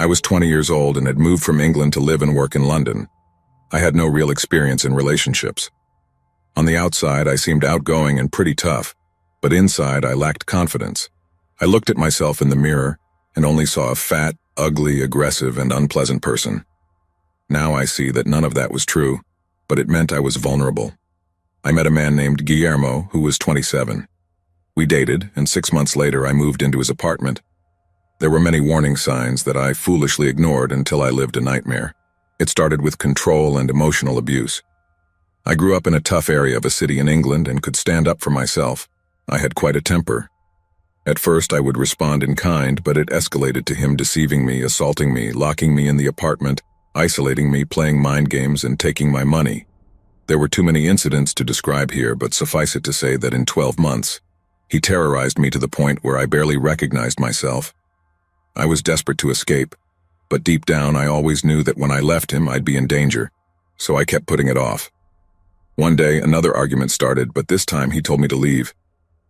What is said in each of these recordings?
I was 20 years old and had moved from England to live and work in London. I had no real experience in relationships. On the outside, I seemed outgoing and pretty tough, but inside I lacked confidence. I looked at myself in the mirror and only saw a fat, ugly, aggressive, and unpleasant person. Now I see that none of that was true, but it meant I was vulnerable. I met a man named Guillermo who was 27. We dated, and 6 months later I moved into his apartment. There were many warning signs that I foolishly ignored until I lived a nightmare. It started with control and emotional abuse. I grew up in a tough area of a city in England and could stand up for myself. I had quite a temper. At first I would respond in kind, but it escalated to him deceiving me, assaulting me, locking me in the apartment, isolating me, playing mind games, and taking my money. There were too many incidents to describe here, but suffice it to say that in 12 months, he terrorized me to the point where I barely recognized myself. I was desperate to escape, but deep down I always knew that when I left him I'd be in danger, so I kept putting it off. One day another argument started, but this time he told me to leave.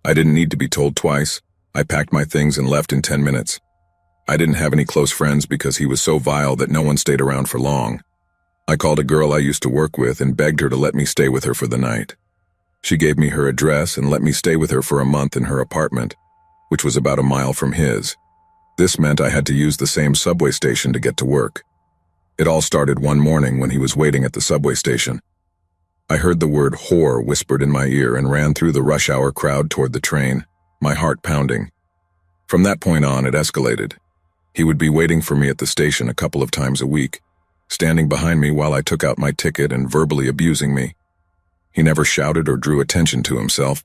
I didn't need to be told twice. I packed my things and left in 10 minutes. I didn't have any close friends because he was so vile that no one stayed around for long. I called a girl I used to work with and begged her to let me stay with her for the night. She gave me her address and let me stay with her for a month in her apartment, which was about a mile from his. This meant I had to use the same subway station to get to work. It all started one morning when he was waiting at the subway station. I heard the word whore whispered in my ear and ran through the rush hour crowd toward the train, my heart pounding. From that point on, it escalated. He would be waiting for me at the station a couple of times a week, standing behind me while I took out my ticket and verbally abusing me. He never shouted or drew attention to himself,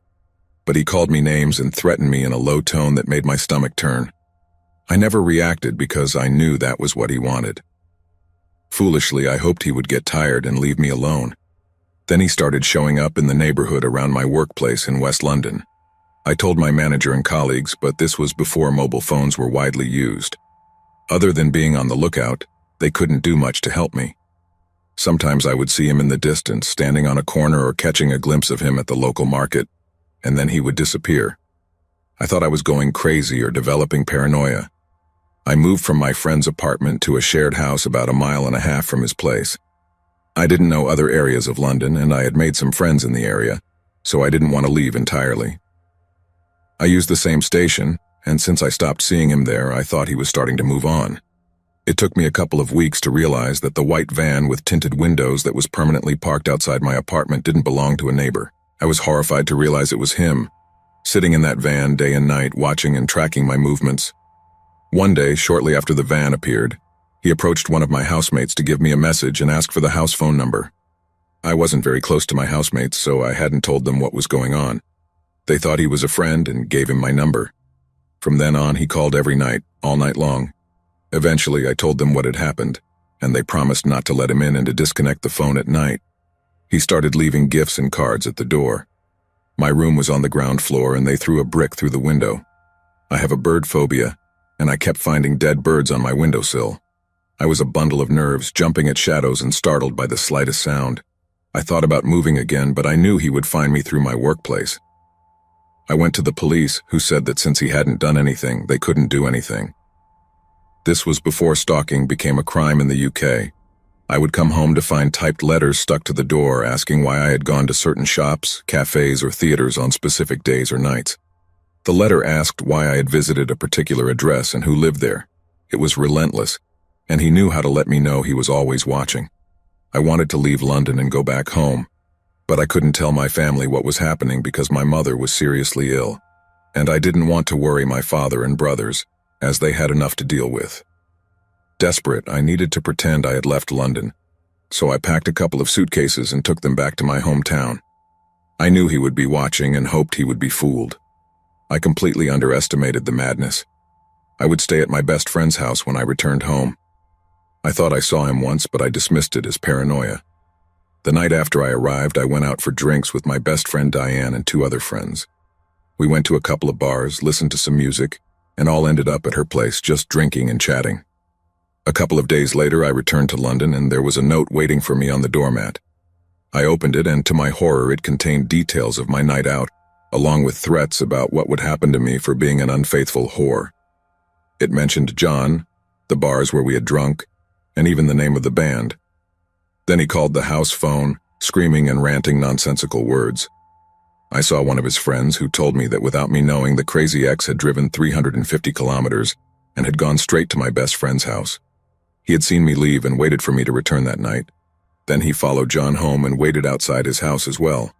but he called me names and threatened me in a low tone that made my stomach turn. I never reacted because I knew that was what he wanted. Foolishly, I hoped he would get tired and leave me alone. Then he started showing up in the neighborhood around my workplace in West London. I told my manager and colleagues, but this was before mobile phones were widely used. Other than being on the lookout, they couldn't do much to help me. Sometimes I would see him in the distance, standing on a corner or catching a glimpse of him at the local market, and then he would disappear. I thought I was going crazy or developing paranoia. I moved from my friend's apartment to a shared house about 1.5 miles from his place. I didn't know other areas of London, and I had made some friends in the area, so I didn't want to leave entirely. I used the same station, and since I stopped seeing him there, I thought he was starting to move on. It took me a couple of weeks to realize that the white van with tinted windows that was permanently parked outside my apartment didn't belong to a neighbor. I was horrified to realize it was him, sitting in that van day and night, watching and tracking my movements. One day, shortly after the van appeared, he approached one of my housemates to give me a message and ask for the house phone number. I wasn't very close to my housemates, so I hadn't told them what was going on. They thought he was a friend and gave him my number. From then on, he called every night, all night long. Eventually, I told them what had happened, and they promised not to let him in and to disconnect the phone at night. He started leaving gifts and cards at the door. My room was on the ground floor, and they threw a brick through the window. I have a bird phobia, and I kept finding dead birds on my windowsill. I was a bundle of nerves, jumping at shadows and startled by the slightest sound. I thought about moving again, but I knew he would find me through my workplace. I went to the police, who said that since he hadn't done anything, they couldn't do anything. This was before stalking became a crime in the UK. I would come home to find typed letters stuck to the door asking why I had gone to certain shops, cafes, or theaters on specific days or nights. The letter asked why I had visited a particular address and who lived there. It was relentless, and he knew how to let me know he was always watching. I wanted to leave London and go back home, but I couldn't tell my family what was happening because my mother was seriously ill, and I didn't want to worry my father and brothers, as they had enough to deal with. Desperate, I needed to pretend I had left London, so I packed a couple of suitcases and took them back to my hometown. I knew he would be watching and hoped he would be fooled. I completely underestimated the madness. I would stay at my best friend's house when I returned home. I thought I saw him once, but I dismissed it as paranoia. The night after I arrived, I went out for drinks with my best friend Diane and 2 other friends. We went to a couple of bars, listened to some music, and all ended up at her place just drinking and chatting. A couple of days later, I returned to London, and there was a note waiting for me on the doormat. I opened it, and to my horror, it contained details of my night out, along with threats about what would happen to me for being an unfaithful whore. It mentioned John, the bars where we had drunk, and even the name of the band. Then he called the house phone, screaming and ranting nonsensical words. I saw one of his friends who told me that without me knowing, the crazy ex had driven 350 kilometers and had gone straight to my best friend's house. He had seen me leave and waited for me to return that night. Then he followed John home and waited outside his house as well.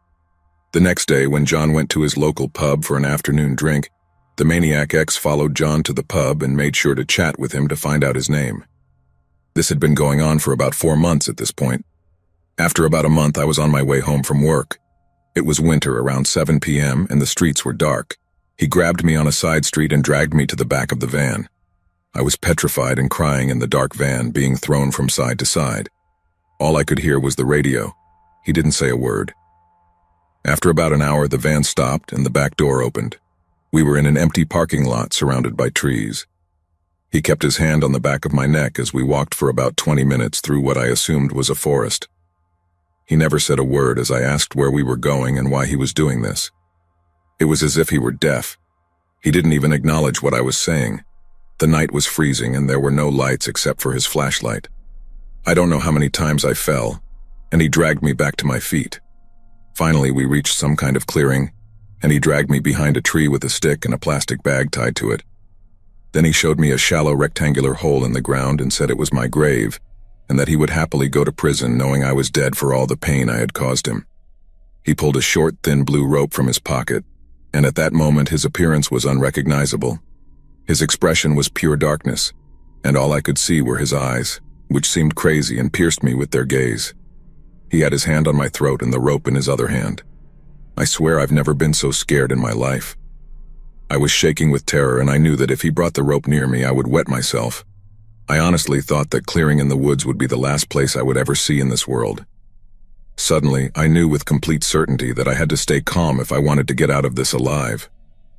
The next day, when John went to his local pub for an afternoon drink, the maniac ex followed John to the pub and made sure to chat with him to find out his name. This had been going on for about 4 months at this point. After about a month, I was on my way home from work. It was winter, around 7 p.m., and the streets were dark. He grabbed me on a side street and dragged me to the back of the van. I was petrified and crying in the dark van, being thrown from side to side. All I could hear was the radio. He didn't say a word. After about an hour, the van stopped and the back door opened. We were in an empty parking lot surrounded by trees. He kept his hand on the back of my neck as we walked for about 20 minutes through what I assumed was a forest. He never said a word as I asked where we were going and why he was doing this. It was as if he were deaf. He didn't even acknowledge what I was saying. The night was freezing and there were no lights except for his flashlight. I don't know how many times I fell, and he dragged me back to my feet. Finally, we reached some kind of clearing, and he dragged me behind a tree with a stick and a plastic bag tied to it. Then he showed me a shallow rectangular hole in the ground and said it was my grave, and that he would happily go to prison knowing I was dead for all the pain I had caused him. He pulled a short, thin blue rope from his pocket, and at that moment his appearance was unrecognizable. His expression was pure darkness, and all I could see were his eyes, which seemed crazy and pierced me with their gaze. He had his hand on my throat and the rope in his other hand. I swear I've never been so scared in my life. I was shaking with terror, and I knew that if he brought the rope near me, I would wet myself. I honestly thought that clearing in the woods would be the last place I would ever see in this world. Suddenly, I knew with complete certainty that I had to stay calm if I wanted to get out of this alive.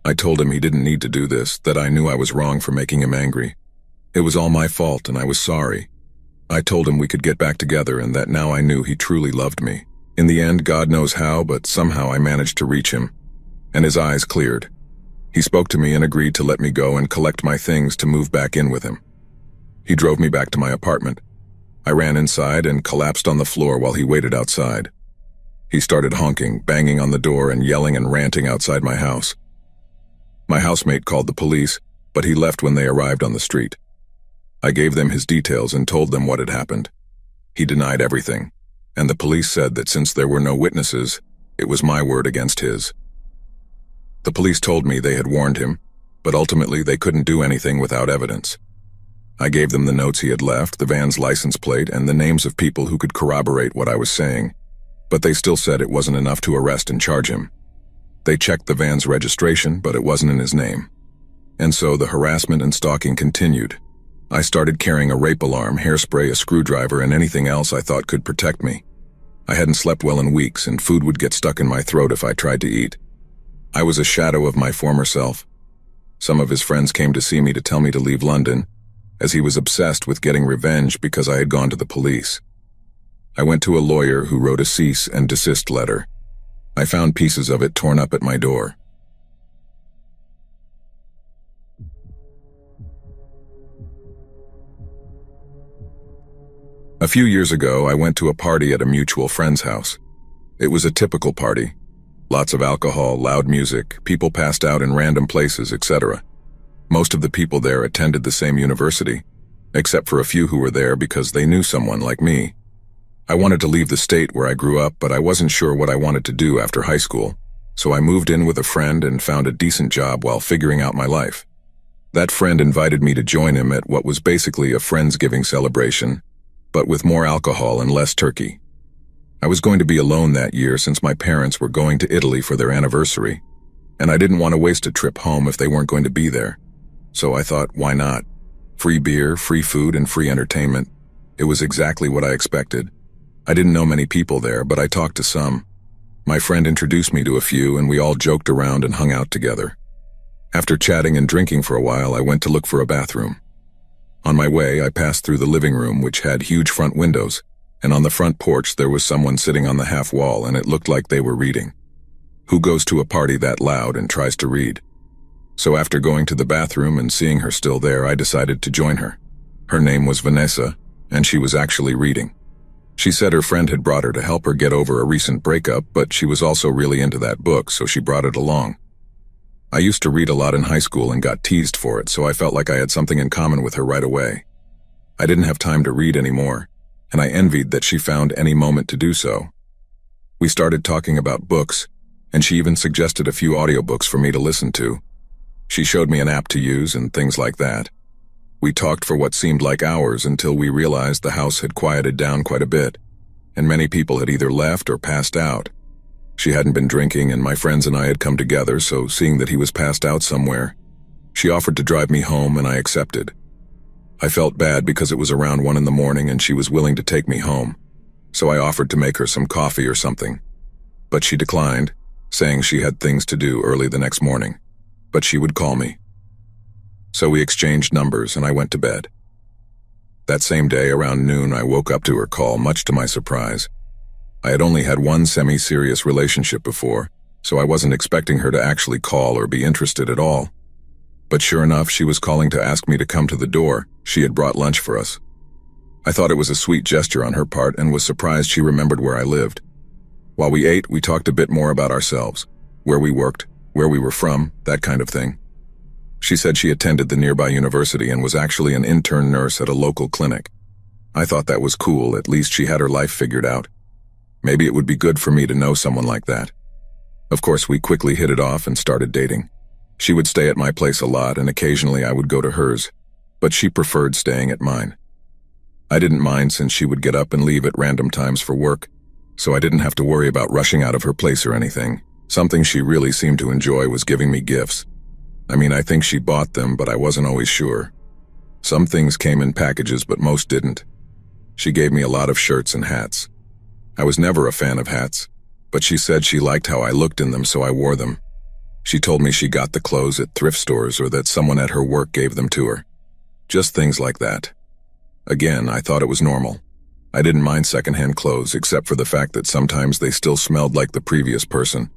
I told him he didn't need to do this, that I knew I was wrong for making him angry. It was all my fault, and I was sorry. I told him we could get back together and that now I knew he truly loved me. In the end, God knows how, but somehow I managed to reach him, and his eyes cleared. He spoke to me and agreed to let me go and collect my things to move back in with him. He drove me back to my apartment. I ran inside and collapsed on the floor while he waited outside. He started honking, banging on the door, and yelling and ranting outside my house. My housemate called the police, but he left when they arrived on the street. I gave them his details and told them what had happened. He denied everything, and the police said that since there were no witnesses, it was my word against his. The police told me they had warned him, but ultimately they couldn't do anything without evidence. I gave them the notes he had left, the van's license plate, and the names of people who could corroborate what I was saying, but they still said it wasn't enough to arrest and charge him. They checked the van's registration, but it wasn't in his name. And so the harassment and stalking continued. I started carrying a rape alarm, hairspray, a screwdriver, and anything else I thought could protect me. I hadn't slept well in weeks, and food would get stuck in my throat if I tried to eat. I was a shadow of my former self. Some of his friends came to see me to tell me to leave London, as he was obsessed with getting revenge because I had gone to the police. I went to a lawyer who wrote a cease and desist letter. I found pieces of it torn up at my door. A few years ago, I went to a party at a mutual friend's house. It was a typical party. Lots of alcohol, loud music, people passed out in random places, etc. Most of the people there attended the same university, except for a few who were there because they knew someone like me. I wanted to leave the state where I grew up, but I wasn't sure what I wanted to do after high school, so I moved in with a friend and found a decent job while figuring out my life. That friend invited me to join him at what was basically a Friendsgiving celebration, but with more alcohol and less turkey. I was going to be alone that year since my parents were going to Italy for their anniversary, and I didn't want to waste a trip home if they weren't going to be there. So I thought, why not? Free beer, free food, and free entertainment. It was exactly what I expected. I didn't know many people there, but I talked to some. My friend introduced me to a few, and we all joked around and hung out together. After chatting and drinking for a while, I went to look for a bathroom. On my way, I passed through the living room, which had huge front windows, and on the front porch there was someone sitting on the half wall, and it looked like they were reading. Who goes to a party that loud and tries to read? So after going to the bathroom and seeing her still there, I decided to join her. Her name was Vanessa, and she was actually reading. She said her friend had brought her to help her get over a recent breakup, but she was also really into that book, so she brought it along. I used to read a lot in high school and got teased for it, so I felt like I had something in common with her right away. I didn't have time to read anymore, and I envied that she found any moment to do so. We started talking about books, and she even suggested a few audiobooks for me to listen to. She showed me an app to use and things like that. We talked for what seemed like hours until we realized the house had quieted down quite a bit, and many people had either left or passed out. She hadn't been drinking, and my friends and I had come together, so seeing that he was passed out somewhere, she offered to drive me home, and I accepted. I felt bad because it was around 1 in the morning and she was willing to take me home, so I offered to make her some coffee or something. But she declined, saying she had things to do early the next morning, but she would call me. So we exchanged numbers and I went to bed. That same day, around noon, I woke up to her call, much to my surprise. I had only had one semi-serious relationship before, so I wasn't expecting her to actually call or be interested at all. But sure enough, she was calling to ask me to come to the door. She had brought lunch for us. I thought it was a sweet gesture on her part and was surprised she remembered where I lived. While we ate, we talked a bit more about ourselves, where we worked, where we were from, that kind of thing. She said she attended the nearby university and was actually an intern nurse at a local clinic. I thought that was cool, at least she had her life figured out. Maybe it would be good for me to know someone like that. Of course, we quickly hit it off and started dating. She would stay at my place a lot, and occasionally I would go to hers, but she preferred staying at mine. I didn't mind since she would get up and leave at random times for work, so I didn't have to worry about rushing out of her place or anything. Something she really seemed to enjoy was giving me gifts. I mean, I think she bought them, but I wasn't always sure. Some things came in packages, but most didn't. She gave me a lot of shirts and hats. I was never a fan of hats, but she said she liked how I looked in them, so I wore them. She told me she got the clothes at thrift stores or that someone at her work gave them to her. Just things like that. Again, I thought it was normal. I didn't mind secondhand clothes, except for the fact that sometimes they still smelled like the previous person.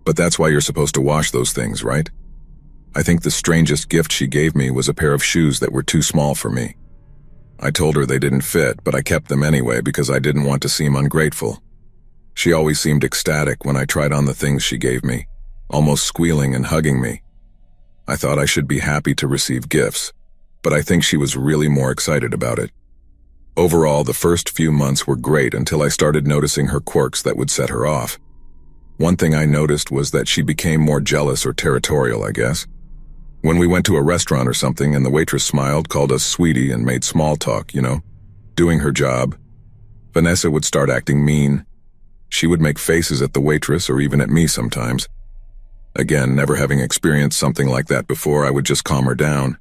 But that's why you're supposed to wash those things, right? I think the strangest gift she gave me was a pair of shoes that were too small for me. I told her they didn't fit, but I kept them anyway because I didn't want to seem ungrateful. She always seemed ecstatic when I tried on the things she gave me, almost squealing and hugging me. I thought I should be happy to receive gifts, but I think she was really more excited about it. Overall, the first few months were great until I started noticing her quirks that would set her off. One thing I noticed was that she became more jealous or territorial, I guess. When we went to a restaurant or something and the waitress smiled, called us sweetie, and made small talk, doing her job, Vanessa would start acting mean. She would make faces at the waitress or even at me sometimes. Again, never having experienced something like that before, I would just calm her down.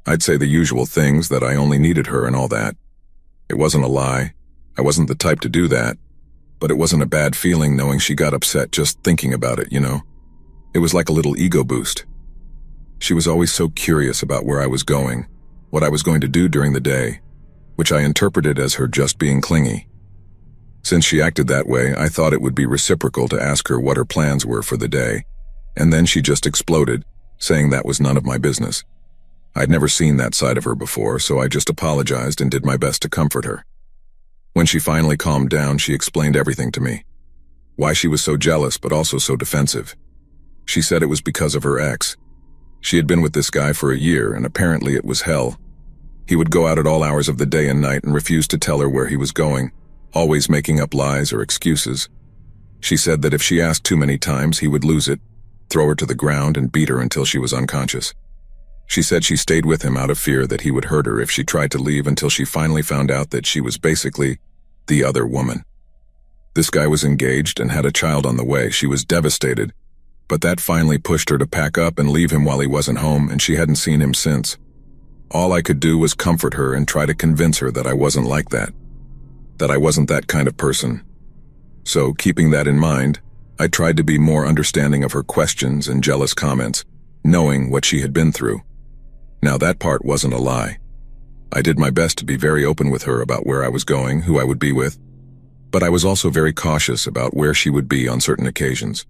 I'd say the usual things, that I only needed her and all that. It wasn't a lie. I wasn't the type to do that. But it wasn't a bad feeling knowing she got upset just thinking about it, It was like a little ego boost. She was always so curious about where I was going, what I was going to do during the day, which I interpreted as her just being clingy. Since she acted that way, I thought it would be reciprocal to ask her what her plans were for the day, and then she just exploded, saying that was none of my business. I'd never seen that side of her before, so I just apologized and did my best to comfort her. When she finally calmed down, she explained everything to me. Why she was so jealous but also so defensive. She said it was because of her ex. She had been with this guy for a year, and apparently it was hell. He would go out at all hours of the day and night and refuse to tell her where he was going, always making up lies or excuses. She said that if she asked too many times, he would lose it, throw her to the ground, and beat her until she was unconscious. She said she stayed with him out of fear that he would hurt her if she tried to leave, until she finally found out that she was basically the other woman. This guy was engaged and had a child on the way. She was devastated, but that finally pushed her to pack up and leave him while he wasn't home, and she hadn't seen him since. All I could do was comfort her and try to convince her that I wasn't like that I wasn't that kind of person. So, keeping that in mind, I tried to be more understanding of her questions and jealous comments, knowing what she had been through. Now that part wasn't a lie. I did my best to be very open with her about where I was going, who I would be with, but I was also very cautious about where she would be on certain occasions.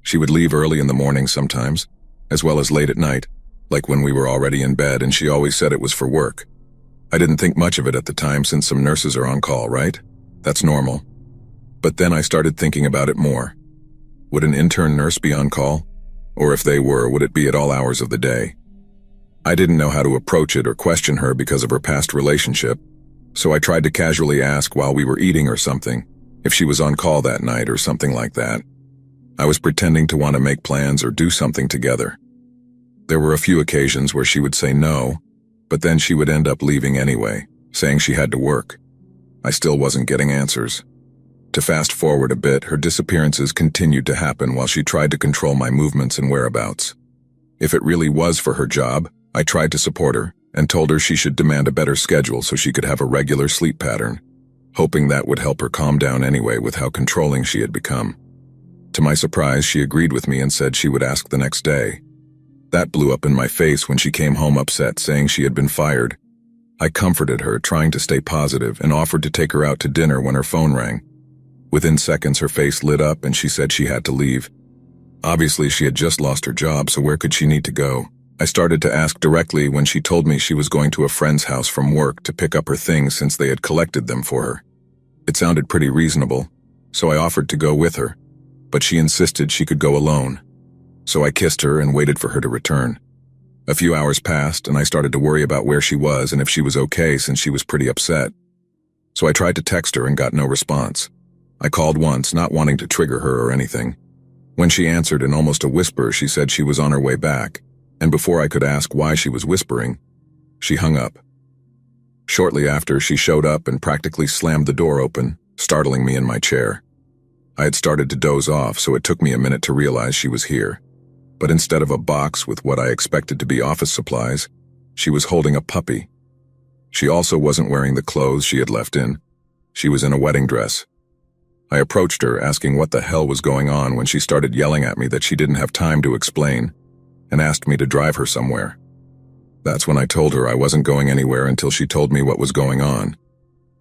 She would leave early in the morning sometimes, as well as late at night, like when we were already in bed, and she always said it was for work. I didn't think much of it at the time since some nurses are on call, right? That's normal. But then I started thinking about it more. Would an intern nurse be on call? Or if they were, would it be at all hours of the day? I didn't know how to approach it or question her because of her past relationship, so I tried to casually ask while we were eating or something, if she was on call that night or something like that. I was pretending to want to make plans or do something together. There were a few occasions where she would say no, but then she would end up leaving anyway, saying she had to work. I still wasn't getting answers. To fast forward a bit, her disappearances continued to happen while she tried to control my movements and whereabouts. If it really was for her job, I tried to support her and told her she should demand a better schedule so she could have a regular sleep pattern, hoping that would help her calm down anyway with how controlling she had become. To my surprise, she agreed with me and said she would ask the next day. That blew up in my face when she came home upset, saying she had been fired. I comforted her, trying to stay positive, and offered to take her out to dinner when her phone rang. Within seconds, her face lit up and she said she had to leave. Obviously, she had just lost her job, so where could she need to go? I started to ask directly when she told me she was going to a friend's house from work to pick up her things since they had collected them for her. It sounded pretty reasonable, so I offered to go with her, but she insisted she could go alone. So I kissed her and waited for her to return. A few hours passed and I started to worry about where she was and if she was okay since she was pretty upset. So I tried to text her and got no response. I called once, not wanting to trigger her or anything. When she answered in almost a whisper, she said she was on her way back, and before I could ask why she was whispering, she hung up. Shortly after, she showed up and practically slammed the door open, startling me in my chair. I had started to doze off, so it took me a minute to realize she was here. But instead of a box with what I expected to be office supplies, she was holding a puppy. She also wasn't wearing the clothes she had left in. She was in a wedding dress. I approached her, asking what the hell was going on when she started yelling at me that she didn't have time to explain, and asked me to drive her somewhere. That's when I told her I wasn't going anywhere until she told me what was going on.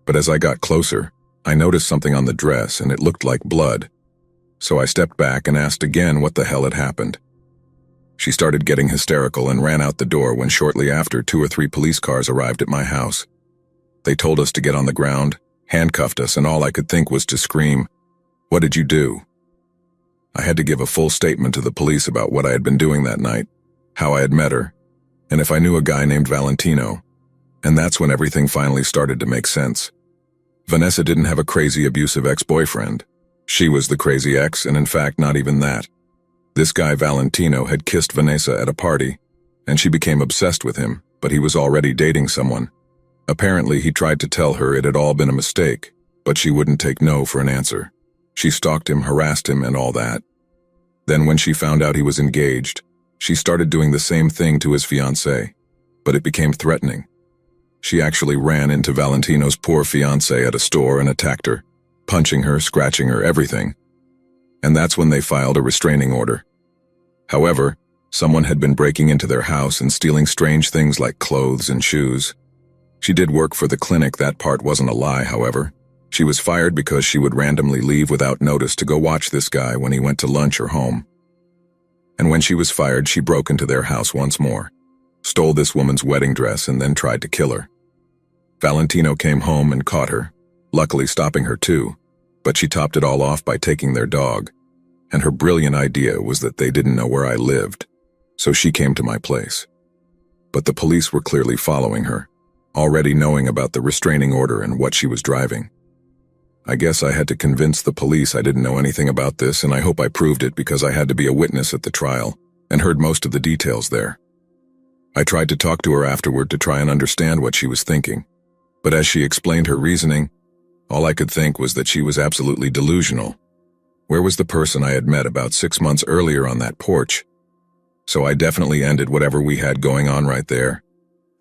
But as I got closer, I noticed something on the dress and it looked like blood. So I stepped back and asked again what the hell had happened. She started getting hysterical and ran out the door when shortly after 2 or 3 police cars arrived at my house. They told us to get on the ground, handcuffed us, and all I could think was to scream, "What did you do?" I had to give a full statement to the police about what I had been doing that night, how I had met her, and if I knew a guy named Valentino. And that's when everything finally started to make sense. Vanessa didn't have a crazy abusive ex-boyfriend. She was the crazy ex, and in fact, not even that. This guy Valentino had kissed Vanessa at a party, and she became obsessed with him, but he was already dating someone. Apparently, he tried to tell her it had all been a mistake, but she wouldn't take no for an answer. She stalked him, harassed him, and all that. Then when she found out he was engaged, she started doing the same thing to his fiancée, but it became threatening. She actually ran into Valentino's poor fiancée at a store and attacked her, punching her, scratching her, everything. And that's when they filed a restraining order. However, someone had been breaking into their house and stealing strange things like clothes and shoes. She did work for the clinic, that part wasn't a lie, however. She was fired because she would randomly leave without notice to go watch this guy when he went to lunch or home. And when she was fired, she broke into their house once more, stole this woman's wedding dress, and then tried to kill her. Valentino came home and caught her, luckily stopping her too, but she topped it all off by taking their dog. And her brilliant idea was that they didn't know where I lived, so she came to my place. But the police were clearly following her, already knowing about the restraining order and what she was driving. I guess I had to convince the police I didn't know anything about this, and I hope I proved it because I had to be a witness at the trial and heard most of the details there. I tried to talk to her afterward to try and understand what she was thinking, but as she explained her reasoning, all I could think was that she was absolutely delusional. Where was the person I had met about 6 months earlier on that porch? So I definitely ended whatever we had going on right there.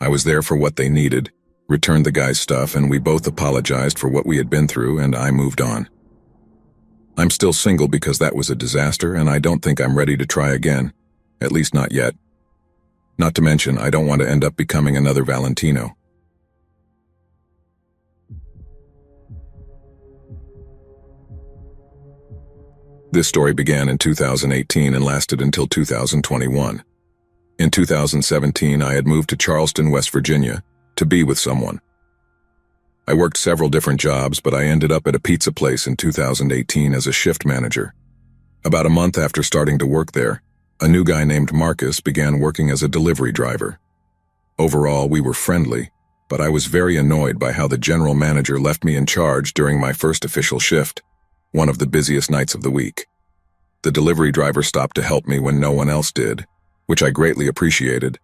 I was there for what they needed, returned the guy's stuff, and we both apologized for what we had been through, and I moved on. I'm still single because that was a disaster, and I don't think I'm ready to try again. At least not yet. Not to mention, I don't want to end up becoming another Valentino. This story began in 2018 and lasted until 2021. In 2017, I had moved to Charleston, West Virginia, to be with someone. I worked several different jobs, but I ended up at a pizza place in 2018 as a shift manager. About a month after starting to work there, a new guy named Marcus began working as a delivery driver. Overall, we were friendly, but I was very annoyed by how the general manager left me in charge during my first official shift, one of the busiest nights of the week. The delivery driver stopped to help me when no one else did, which I greatly appreciated,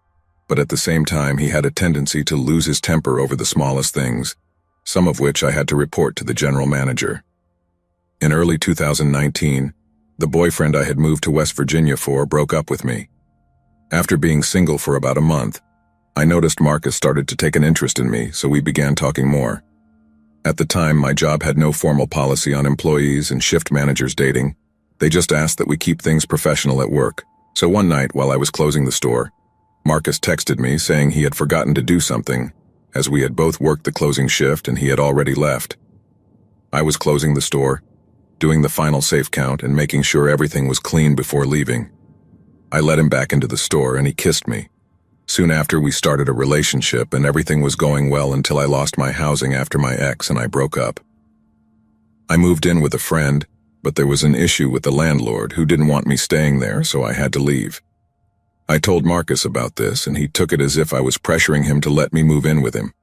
but at the same time he had a tendency to lose his temper over the smallest things, some of which I had to report to the general manager. In early 2019, the boyfriend I had moved to West Virginia for broke up with me. After being single for about a month, I noticed Marcus started to take an interest in me, so we began talking more. At the time, my job had no formal policy on employees and shift managers dating. They just asked that we keep things professional at work. So one night, while I was closing the store, Marcus texted me saying he had forgotten to do something, as we had both worked the closing shift and he had already left. I was closing the store, doing the final safe count and making sure everything was clean before leaving. I let him back into the store and he kissed me. Soon after, we started a relationship and everything was going well until I lost my housing after my ex and I broke up. I moved in with a friend, but there was an issue with the landlord who didn't want me staying there, so I had to leave. I told Marcus about this and he took it as if I was pressuring him to let me move in with him.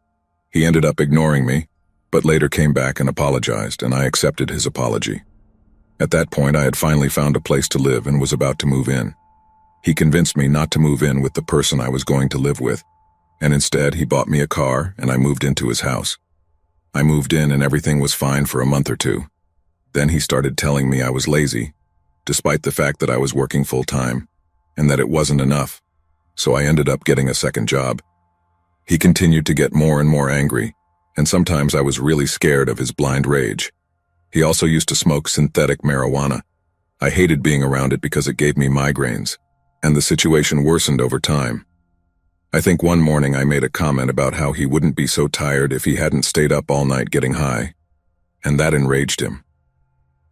He ended up ignoring me, but later came back and apologized, and I accepted his apology. At that point, I had finally found a place to live and was about to move in. He convinced me not to move in with the person I was going to live with, and instead he bought me a car and I moved into his house. I moved in and everything was fine for a month or two. Then he started telling me I was lazy, despite the fact that I was working full-time, and that it wasn't enough, so I ended up getting a second job. He continued to get more and more angry, and sometimes I was really scared of his blind rage. He also used to smoke synthetic marijuana. I hated being around it because it gave me migraines, and the situation worsened over time. I think one morning I made a comment about how he wouldn't be so tired if he hadn't stayed up all night getting high, and that enraged him.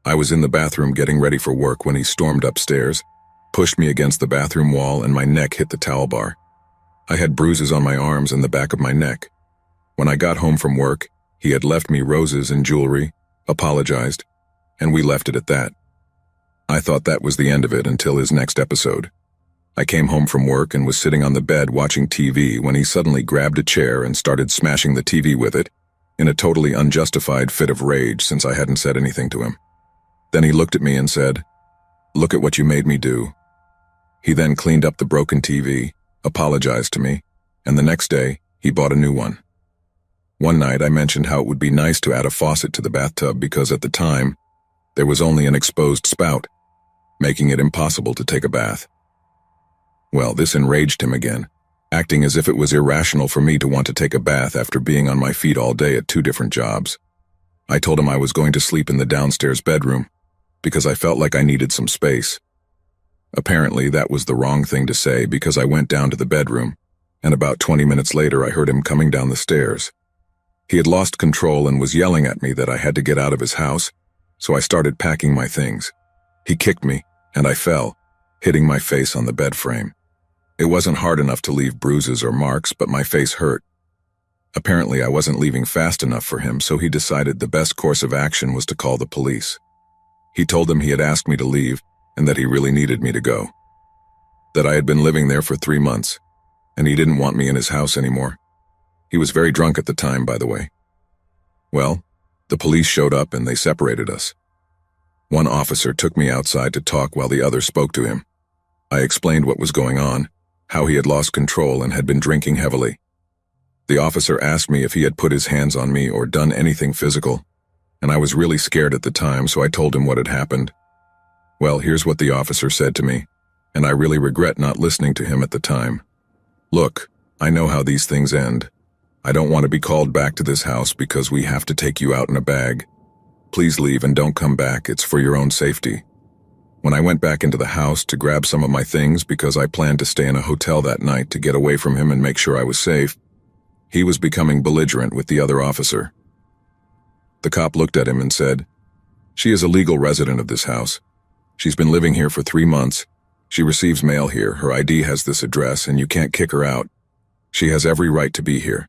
I was in the bathroom getting ready for work when he stormed upstairs, pushed me against the bathroom wall, and my neck hit the towel bar. I had bruises on my arms and the back of my neck. When I got home from work, he had left me roses and jewelry, apologized, and we left it at that. I thought that was the end of it until his next episode. I came home from work and was sitting on the bed watching TV when he suddenly grabbed a chair and started smashing the TV with it, in a totally unjustified fit of rage since I hadn't said anything to him. Then he looked at me and said, "Look at what you made me do." He then cleaned up the broken TV, apologized to me, and the next day, he bought a new one. One night I mentioned how it would be nice to add a faucet to the bathtub because at the time, there was only an exposed spout, making it impossible to take a bath. Well, this enraged him again, acting as if it was irrational for me to want to take a bath after being on my feet all day at 2 different jobs. I told him I was going to sleep in the downstairs bedroom because I felt like I needed some space. Apparently, that was the wrong thing to say because I went down to the bedroom, and about 20 minutes later I heard him coming down the stairs. He had lost control and was yelling at me that I had to get out of his house, so I started packing my things. He kicked me, and I fell, hitting my face on the bed frame. It wasn't hard enough to leave bruises or marks, but my face hurt. Apparently, I wasn't leaving fast enough for him, so he decided the best course of action was to call the police. He told them he had asked me to leave and that he really needed me to go. That I had been living there for 3 months, and he didn't want me in his house anymore. He was very drunk at the time, by the way. Well, the police showed up and they separated us. One officer took me outside to talk while the other spoke to him. I explained what was going on, how he had lost control and had been drinking heavily. The officer asked me if he had put his hands on me or done anything physical, and I was really scared at the time, so I told him what had happened. Well, here's what the officer said to me, and I really regret not listening to him at the time. "Look, I know how these things end. I don't want to be called back to this house because we have to take you out in a bag. Please leave and don't come back, it's for your own safety." When I went back into the house to grab some of my things because I planned to stay in a hotel that night to get away from him and make sure I was safe, he was becoming belligerent with the other officer. The cop looked at him and said, "She is a legal resident of this house. She's been living here for 3 months. She receives mail here, her ID has this address, and you can't kick her out. She has every right to be here.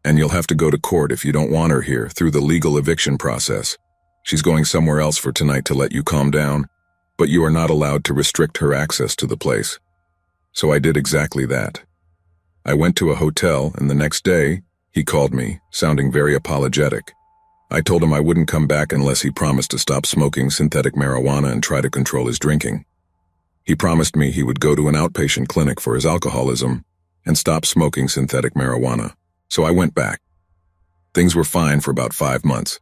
And you'll have to go to court if you don't want her here through the legal eviction process. She's going somewhere else for tonight to let you calm down, but you are not allowed to restrict her access to the place. So I did exactly that. I went to a hotel, and the next day, he called me, sounding very apologetic. I told him I wouldn't come back unless he promised to stop smoking synthetic marijuana and try to control his drinking. He promised me he would go to an outpatient clinic for his alcoholism and stop smoking synthetic marijuana. So I went back. Things were fine for about 5 months.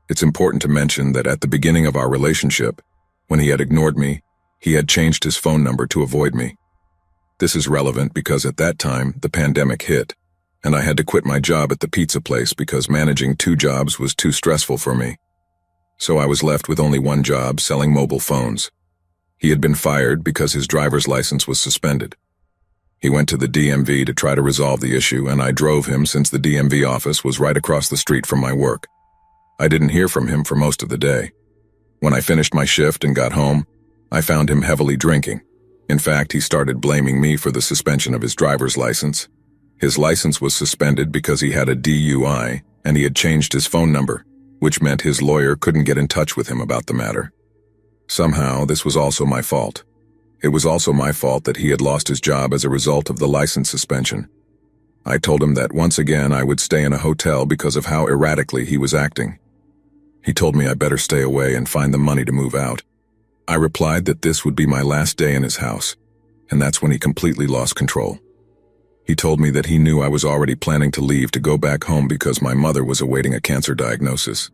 It's important to mention that at the beginning of our relationship, when he had ignored me, he had changed his phone number to avoid me. This is relevant because at that time, the pandemic hit, and I had to quit my job at the pizza place because managing 2 jobs was too stressful for me. So I was left with only one job, selling mobile phones. He had been fired because his driver's license was suspended. He went to the DMV to try to resolve the issue, and I drove him since the DMV office was right across the street from my work. I didn't hear from him for most of the day. When I finished my shift and got home, I found him heavily drinking. In fact, he started blaming me for the suspension of his driver's license. His license was suspended because he had a DUI, and he had changed his phone number, which meant his lawyer couldn't get in touch with him about the matter. Somehow, this was also my fault. It was also my fault that he had lost his job as a result of the license suspension. I told him that once again I would stay in a hotel because of how erratically he was acting. He told me I better stay away and find the money to move out. I replied that this would be my last day in his house, and that's when he completely lost control. He told me that he knew I was already planning to leave to go back home because my mother was awaiting a cancer diagnosis.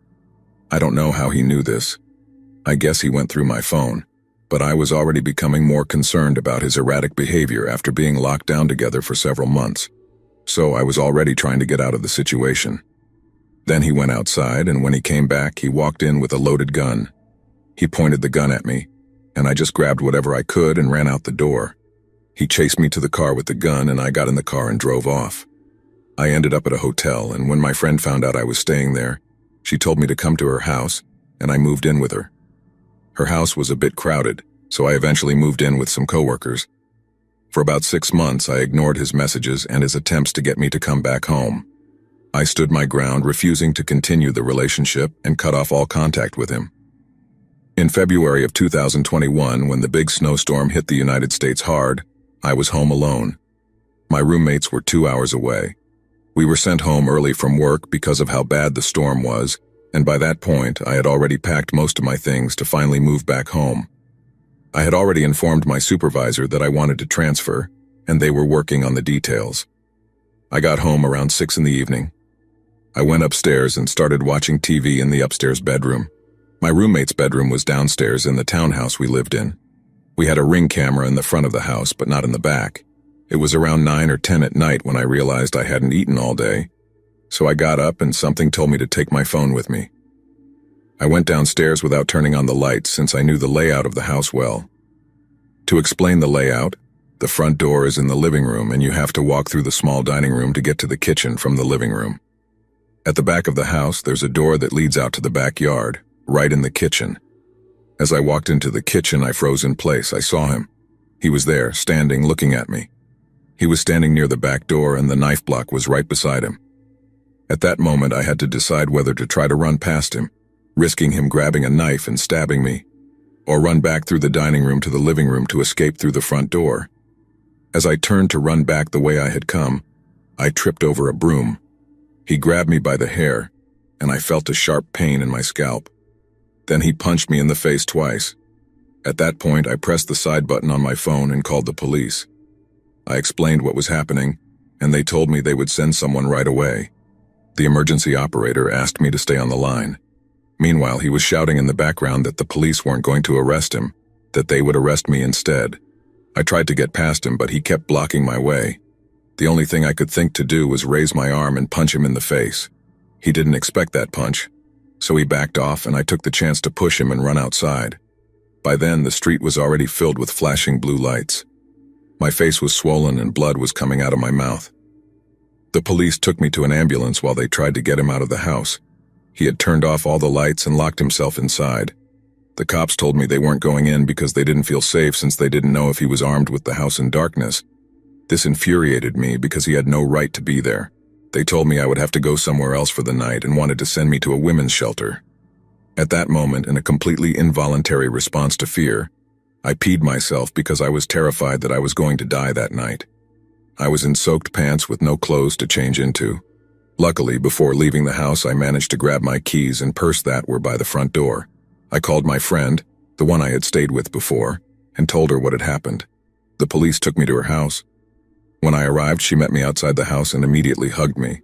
I don't know how he knew this. I guess he went through my phone, but I was already becoming more concerned about his erratic behavior after being locked down together for several months. So I was already trying to get out of the situation. Then he went outside, and when he came back, he walked in with a loaded gun. He pointed the gun at me, and I just grabbed whatever I could and ran out the door. He chased me to the car with the gun, and I got in the car and drove off. I ended up at a hotel, and when my friend found out I was staying there, she told me to come to her house, and I moved in with her. Her house was a bit crowded, so I eventually moved in with some coworkers. For about 6 months, I ignored his messages and his attempts to get me to come back home. I stood my ground, refusing to continue the relationship and cut off all contact with him. In February of 2021, when the big snowstorm hit the United States hard, I was home alone. My roommates were 2 hours away. We were sent home early from work because of how bad the storm was, and by that point, I had already packed most of my things to finally move back home. I had already informed my supervisor that I wanted to transfer, and they were working on the details. I got home around 6 in the evening. I went upstairs and started watching TV in the upstairs bedroom. My roommate's bedroom was downstairs in the townhouse we lived in. We had a Ring camera in the front of the house, but not in the back. It was around 9 or 10 at night when I realized I hadn't eaten all day, so I got up and something told me to take my phone with me. I went downstairs without turning on the lights since I knew the layout of the house well. To explain the layout, the front door is in the living room and you have to walk through the small dining room to get to the kitchen from the living room. At the back of the house, there's a door that leads out to the backyard, right in the kitchen. As I walked into the kitchen, I froze in place. I saw him. He was there, standing, looking at me. He was standing near the back door and the knife block was right beside him. At that moment, I had to decide whether to try to run past him, risking him grabbing a knife and stabbing me, or run back through the dining room to the living room to escape through the front door. As I turned to run back the way I had come, I tripped over a broom. He grabbed me by the hair, and I felt a sharp pain in my scalp. Then he punched me in the face twice. At that point, I pressed the side button on my phone and called the police. I explained what was happening, and they told me they would send someone right away. The emergency operator asked me to stay on the line. Meanwhile, he was shouting in the background that the police weren't going to arrest him, that they would arrest me instead. I tried to get past him, but he kept blocking my way. The only thing I could think to do was raise my arm and punch him in the face. He didn't expect that punch, so he backed off and I took the chance to push him and run outside. By then, the street was already filled with flashing blue lights. My face was swollen and blood was coming out of my mouth. The police took me to an ambulance while they tried to get him out of the house. He had turned off all the lights and locked himself inside. The cops told me they weren't going in because they didn't feel safe since they didn't know if he was armed with the house in darkness. This infuriated me because he had no right to be there. They told me I would have to go somewhere else for the night and wanted to send me to a women's shelter. At that moment, in a completely involuntary response to fear, I peed myself because I was terrified that I was going to die that night. I was in soaked pants with no clothes to change into. Luckily, before leaving the house, I managed to grab my keys and purse that were by the front door. I called my friend, the one I had stayed with before, and told her what had happened. The police took me to her house. When I arrived, she met me outside the house and immediately hugged me.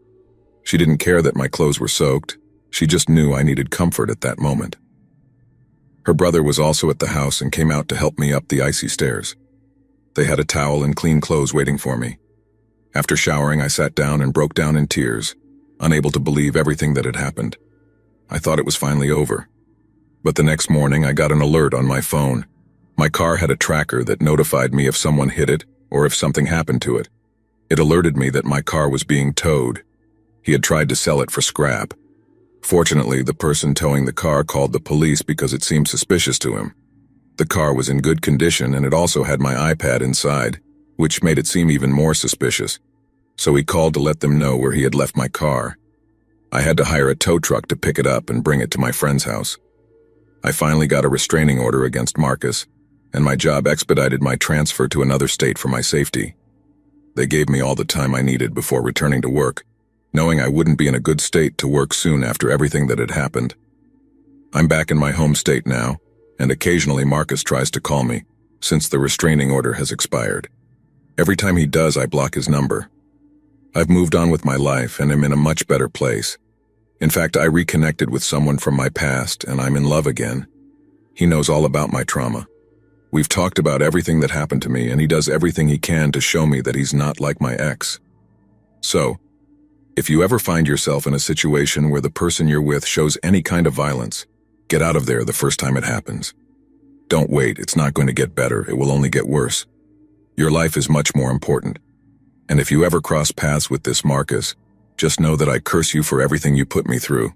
She didn't care that my clothes were soaked. She just knew I needed comfort at that moment. Her brother was also at the house and came out to help me up the icy stairs. They had a towel and clean clothes waiting for me. After showering, I sat down and broke down in tears, unable to believe everything that had happened. I thought it was finally over. But the next morning, I got an alert on my phone. My car had a tracker that notified me if someone hit it or if something happened to it. It alerted me that my car was being towed. He had tried to sell it for scrap. Fortunately, the person towing the car called the police because it seemed suspicious to him. The car was in good condition and it also had my iPad inside, which made it seem even more suspicious. So he called to let them know where he had left my car. I had to hire a tow truck to pick it up and bring it to my friend's house. I finally got a restraining order against Marcus, and my job expedited my transfer to another state for my safety. They gave me all the time I needed before returning to work, knowing I wouldn't be in a good state to work soon after everything that had happened. I'm back in my home state now, and occasionally Marcus tries to call me, since the restraining order has expired. Every time he does, I block his number. I've moved on with my life and am in a much better place. In fact, I reconnected with someone from my past and I'm in love again. He knows all about my trauma. We've talked about everything that happened to me and he does everything he can to show me that he's not like my ex. So, if you ever find yourself in a situation where the person you're with shows any kind of violence, get out of there the first time it happens. Don't wait, it's not going to get better, it will only get worse. Your life is much more important. And if you ever cross paths with this Marcus, just know that I curse you for everything you put me through.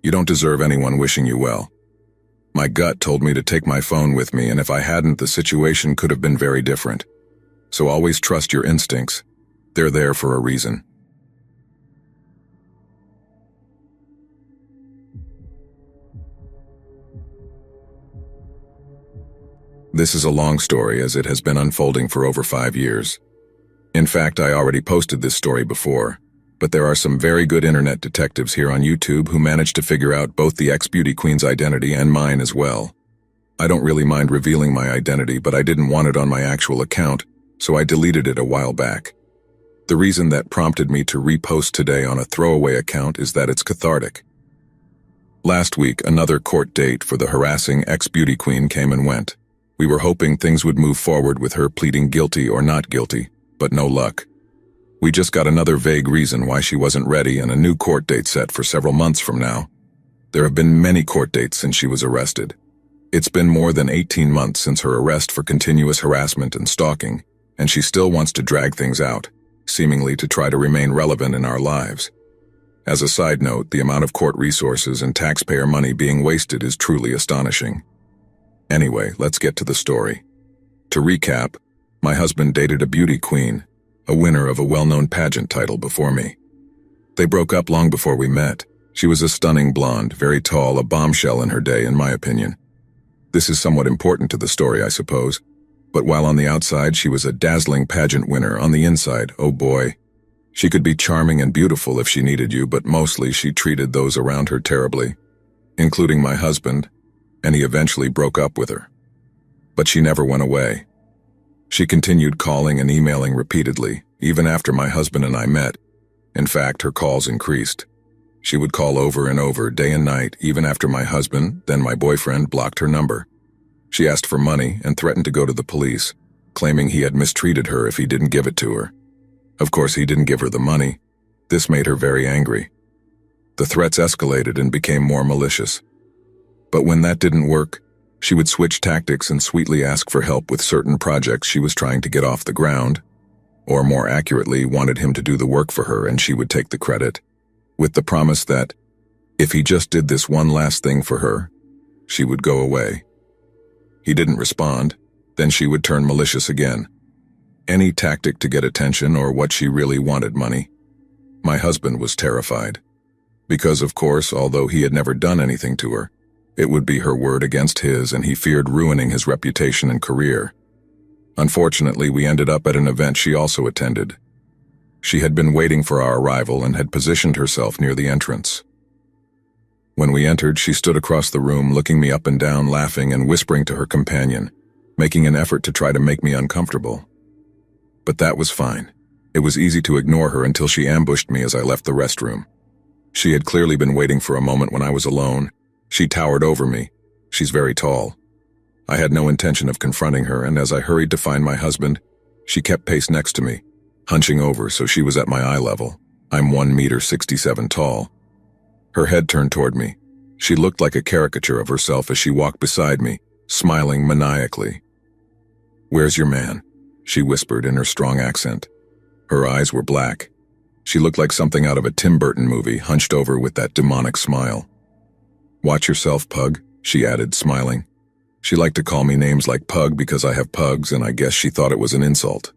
You don't deserve anyone wishing you well. My gut told me to take my phone with me, and if I hadn't, the situation could have been very different. So always trust your instincts. They're there for a reason. This is a long story as it has been unfolding for over 5 years. In fact, I already posted this story before, but there are some very good internet detectives here on YouTube who managed to figure out both the ex-beauty queen's identity and mine as well. I don't really mind revealing my identity, but I didn't want it on my actual account, so I deleted it a while back. The reason that prompted me to repost today on a throwaway account is that it's cathartic. Last week, another court date for the harassing ex-beauty queen came and went. We were hoping things would move forward with her pleading guilty or not guilty, but no luck. We just got another vague reason why she wasn't ready and a new court date set for several months from now. There have been many court dates since she was arrested. It's been more than 18 months since her arrest for continuous harassment and stalking, and she still wants to drag things out, seemingly to try to remain relevant in our lives. As a side note, the amount of court resources and taxpayer money being wasted is truly astonishing. Anyway, let's get to the story. To recap, my husband dated a beauty queen, a winner of a well-known pageant title before me. They broke up long before we met. She was a stunning blonde, very tall, a bombshell in her day, in my opinion. This is somewhat important to the story, I suppose. But while on the outside she was a dazzling pageant winner, on the inside, oh boy. She could be charming and beautiful if she needed you, but mostly she treated those around her terribly, including my husband, and he eventually broke up with her. But she never went away. She continued calling and emailing repeatedly, even after my husband and I met. In fact, her calls increased. She would call over and over, day and night, even after my husband, then my boyfriend, blocked her number. She asked for money and threatened to go to the police, claiming he had mistreated her if he didn't give it to her. Of course, he didn't give her the money. This made her very angry. The threats escalated and became more malicious. But when that didn't work, she would switch tactics and sweetly ask for help with certain projects she was trying to get off the ground, or more accurately, wanted him to do the work for her and she would take the credit, with the promise that, if he just did this one last thing for her, she would go away. He didn't respond, then she would turn malicious again. Any tactic to get attention or what she really wanted, money. My husband was terrified. Because, of course, although he had never done anything to her, it would be her word against his, and he feared ruining his reputation and career. Unfortunately, we ended up at an event she also attended. She had been waiting for our arrival and had positioned herself near the entrance. When we entered, she stood across the room, looking me up and down, laughing and whispering to her companion, making an effort to try to make me uncomfortable. But that was fine. It was easy to ignore her until she ambushed me as I left the restroom. She had clearly been waiting for a moment when I was alone. She towered over me. She's very tall. I had no intention of confronting her, and as I hurried to find my husband, she kept pace next to me, hunching over so she was at my eye level. I'm 1.67 meters tall. Her head turned toward me. She looked like a caricature of herself as she walked beside me, smiling maniacally. "Where's your man?" she whispered in her strong accent. Her eyes were black. She looked like something out of a Tim Burton movie, hunched over with that demonic smile. "Watch yourself, Pug," she added, smiling. She liked to call me names like Pug because I have pugs, and I guess she thought it was an insult.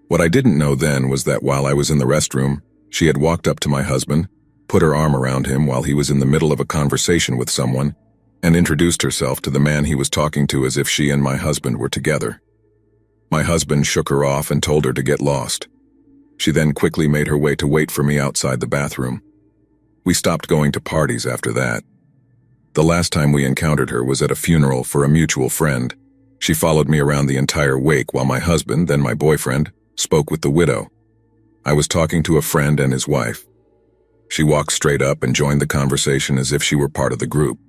What I didn't know then was that while I was in the restroom, she had walked up to my husband, put her arm around him while he was in the middle of a conversation with someone, and introduced herself to the man he was talking to as if she and my husband were together. My husband shook her off and told her to get lost. She then quickly made her way to wait for me outside the bathroom. We stopped going to parties after that. The last time we encountered her was at a funeral for a mutual friend. She followed me around the entire wake while my husband, then my boyfriend, spoke with the widow. I was talking to a friend and his wife. She walked straight up and joined the conversation as if she were part of the group.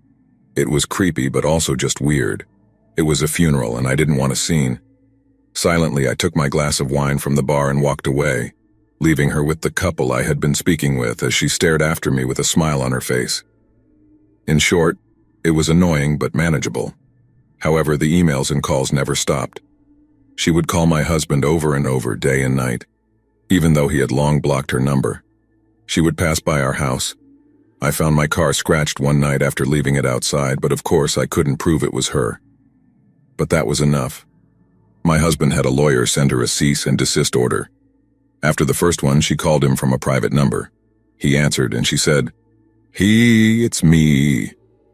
It was creepy, but also just weird. It was a funeral and I didn't want a scene. Silently, I took my glass of wine from the bar and walked away, leaving her with the couple I had been speaking with as she stared after me with a smile on her face. In short, it was annoying but manageable. However, the emails and calls never stopped. She would call my husband over and over, day and night, even though he had long blocked her number. She would pass by our house. I found my car scratched one night after leaving it outside, but of course I couldn't prove it was her. But that was enough. My husband had a lawyer send her a cease and desist order. After the first one, she called him from a private number. He answered and she said, "It's me,"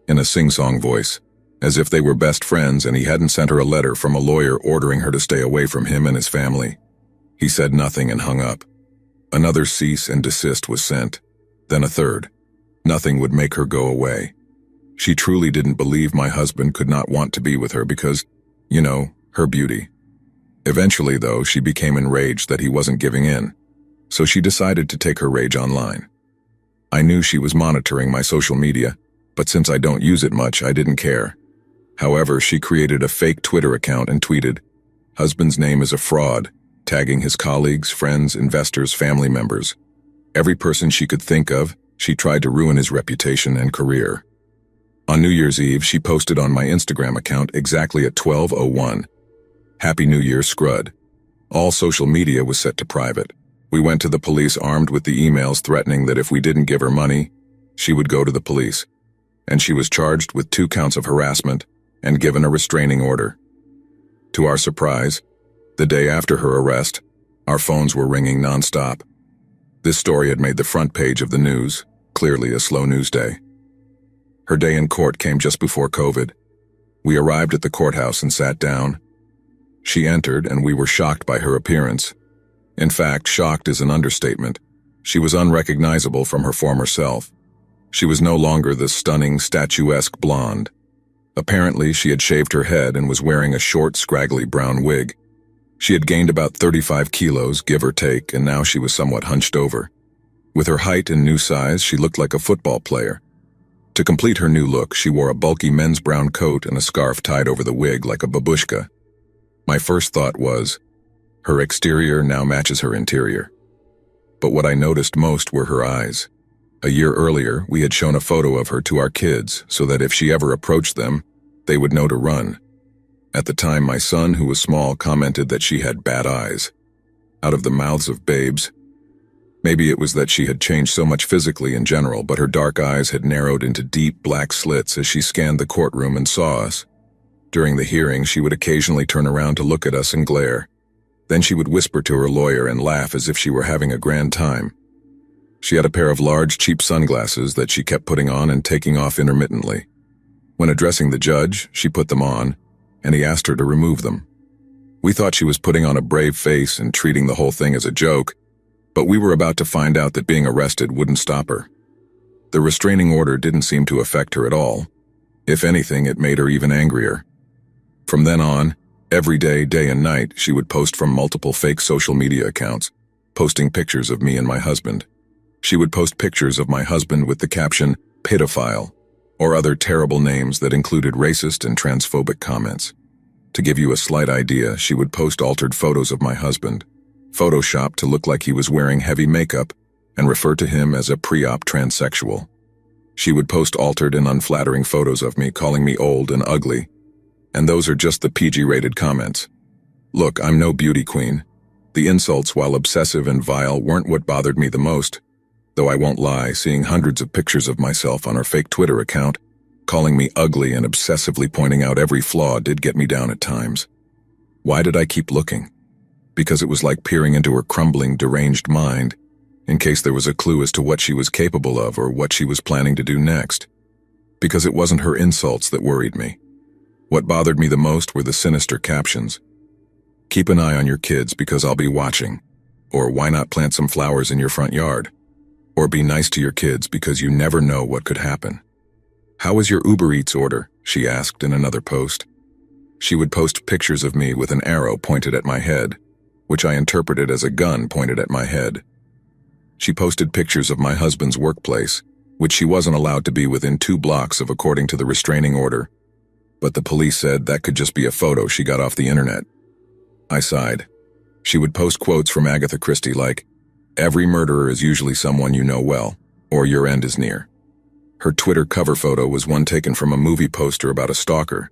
in a sing-song voice, as if they were best friends and he hadn't sent her a letter from a lawyer ordering her to stay away from him and his family. He said nothing and hung up. Another cease and desist was sent, then a third. Nothing would make her go away. She truly didn't believe my husband could not want to be with her because, her beauty. Eventually, though, she became enraged that he wasn't giving in, so she decided to take her rage online. I knew she was monitoring my social media, but since I don't use it much, I didn't care. However, she created a fake Twitter account and tweeted, "Husband's name is a fraud," tagging his colleagues, friends, investors, family members. Every person she could think of, she tried to ruin his reputation and career. On New Year's Eve, she posted on my Instagram account exactly at 12:01. "Happy New Year, Scrud." All social media was set to private. We went to the police armed with the emails threatening that if we didn't give her money, she would go to the police. And she was charged with 2 counts of harassment and given a restraining order. To our surprise, the day after her arrest, our phones were ringing nonstop. This story had made the front page of the news, clearly a slow news day. Her day in court came just before COVID. We arrived at the courthouse and sat down. She entered and we were shocked by her appearance. In fact, shocked is an understatement. She was unrecognizable from her former self. She was no longer the stunning, statuesque blonde. Apparently, she had shaved her head and was wearing a short, scraggly brown wig. She had gained about 35 kilos, give or take, and now she was somewhat hunched over. With her height and new size, she looked like a football player. To complete her new look, she wore a bulky men's brown coat and a scarf tied over the wig like a babushka. My first thought was, her exterior now matches her interior. But what I noticed most were her eyes. A year earlier, we had shown a photo of her to our kids so that if she ever approached them, they would know to run. At the time, my son, who was small, commented that she had bad eyes. Out of the mouths of babes. Maybe it was that she had changed so much physically in general, but her dark eyes had narrowed into deep black slits as she scanned the courtroom and saw us. During the hearing, she would occasionally turn around to look at us and glare. Then she would whisper to her lawyer and laugh as if she were having a grand time. She had a pair of large, cheap sunglasses that she kept putting on and taking off intermittently. When addressing the judge, she put them on, and he asked her to remove them. We thought she was putting on a brave face and treating the whole thing as a joke, but we were about to find out that being arrested wouldn't stop her. The restraining order didn't seem to affect her at all. If anything, it made her even angrier. From then on, every day, day and night, she would post from multiple fake social media accounts, posting pictures of me and my husband. She would post pictures of my husband with the caption, "pedophile," or other terrible names that included racist and transphobic comments. To give you a slight idea, she would post altered photos of my husband, photoshopped to look like he was wearing heavy makeup, and refer to him as a pre-op transsexual. She would post altered and unflattering photos of me, calling me old and ugly. And those are just the PG-rated comments. Look, I'm no beauty queen. The insults, while obsessive and vile, weren't what bothered me the most. Though I won't lie, seeing hundreds of pictures of myself on her fake Twitter account, calling me ugly and obsessively pointing out every flaw did get me down at times. Why did I keep looking? Because it was like peering into her crumbling, deranged mind, in case there was a clue as to what she was capable of or what she was planning to do next. Because it wasn't her insults that worried me. What bothered me the most were the sinister captions. "Keep an eye on your kids because I'll be watching," or "Why not plant some flowers in your front yard?" Or "Be nice to your kids because you never know what could happen." "How was your Uber Eats order?" she asked in another post. She would post pictures of me with an arrow pointed at my head, which I interpreted as a gun pointed at my head. She posted pictures of my husband's workplace, which she wasn't allowed to be within 2 blocks of according to the restraining order. But the police said that could just be a photo she got off the internet. I sighed. She would post quotes from Agatha Christie like, "Every murderer is usually someone you know well, or your end is near." Her Twitter cover photo was one taken from a movie poster about a stalker,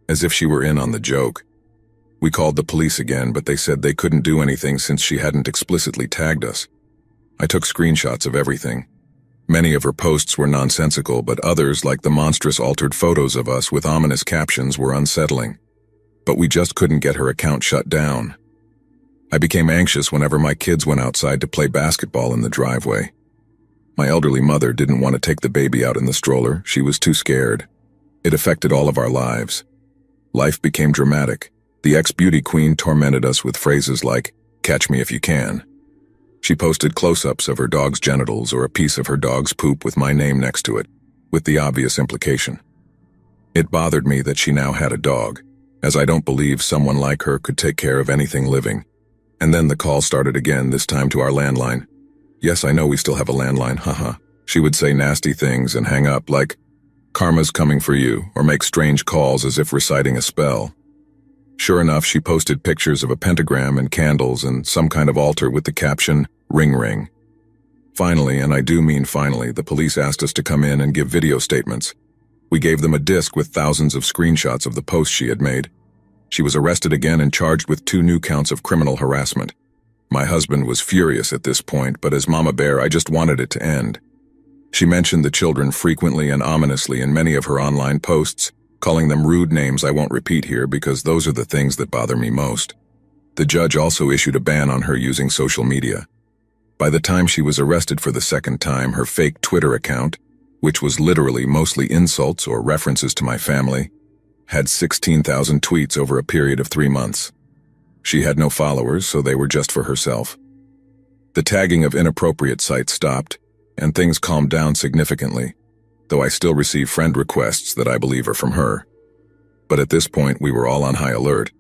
as if she were in on the joke. We called the police again, but they said they couldn't do anything since she hadn't explicitly tagged us. I took screenshots of everything. Many of her posts were nonsensical, but others, like the monstrous altered photos of us with ominous captions, were unsettling. But we just couldn't get her account shut down. I became anxious whenever my kids went outside to play basketball in the driveway. My elderly mother didn't want to take the baby out in the stroller. She was too scared. It affected all of our lives. Life became dramatic. The ex-beauty queen tormented us with phrases like, "Catch me if you can." She posted close-ups of her dog's genitals or a piece of her dog's poop with my name next to it, with the obvious implication. It bothered me that she now had a dog, as I don't believe someone like her could take care of anything living. And then the call started again, this time to our landline. Yes, I know we still have a landline, haha. She would say nasty things and hang up like, "Karma's coming for you," or make strange calls as if reciting a spell. Sure enough, she posted pictures of a pentagram and candles and some kind of altar with the caption, "Ring ring." Finally, and I do mean finally, the police asked us to come in and give video statements. We gave them a disc with thousands of screenshots of the posts she had made. She was arrested again and charged with 2 new counts of criminal harassment. My husband was furious at this point, but as Mama Bear, I just wanted it to end. She mentioned the children frequently and ominously in many of her online posts, calling them rude names I won't repeat here because those are the things that bother me most. The judge also issued a ban on her using social media. By the time she was arrested for the second time, her fake Twitter account, which was literally mostly insults or references to my family, had 16,000 tweets over a period of 3 months. She had no followers, so they were just for herself. The tagging of inappropriate sites stopped, and things calmed down significantly, though I still receive friend requests that I believe are from her. But at this point, we were all on high alert.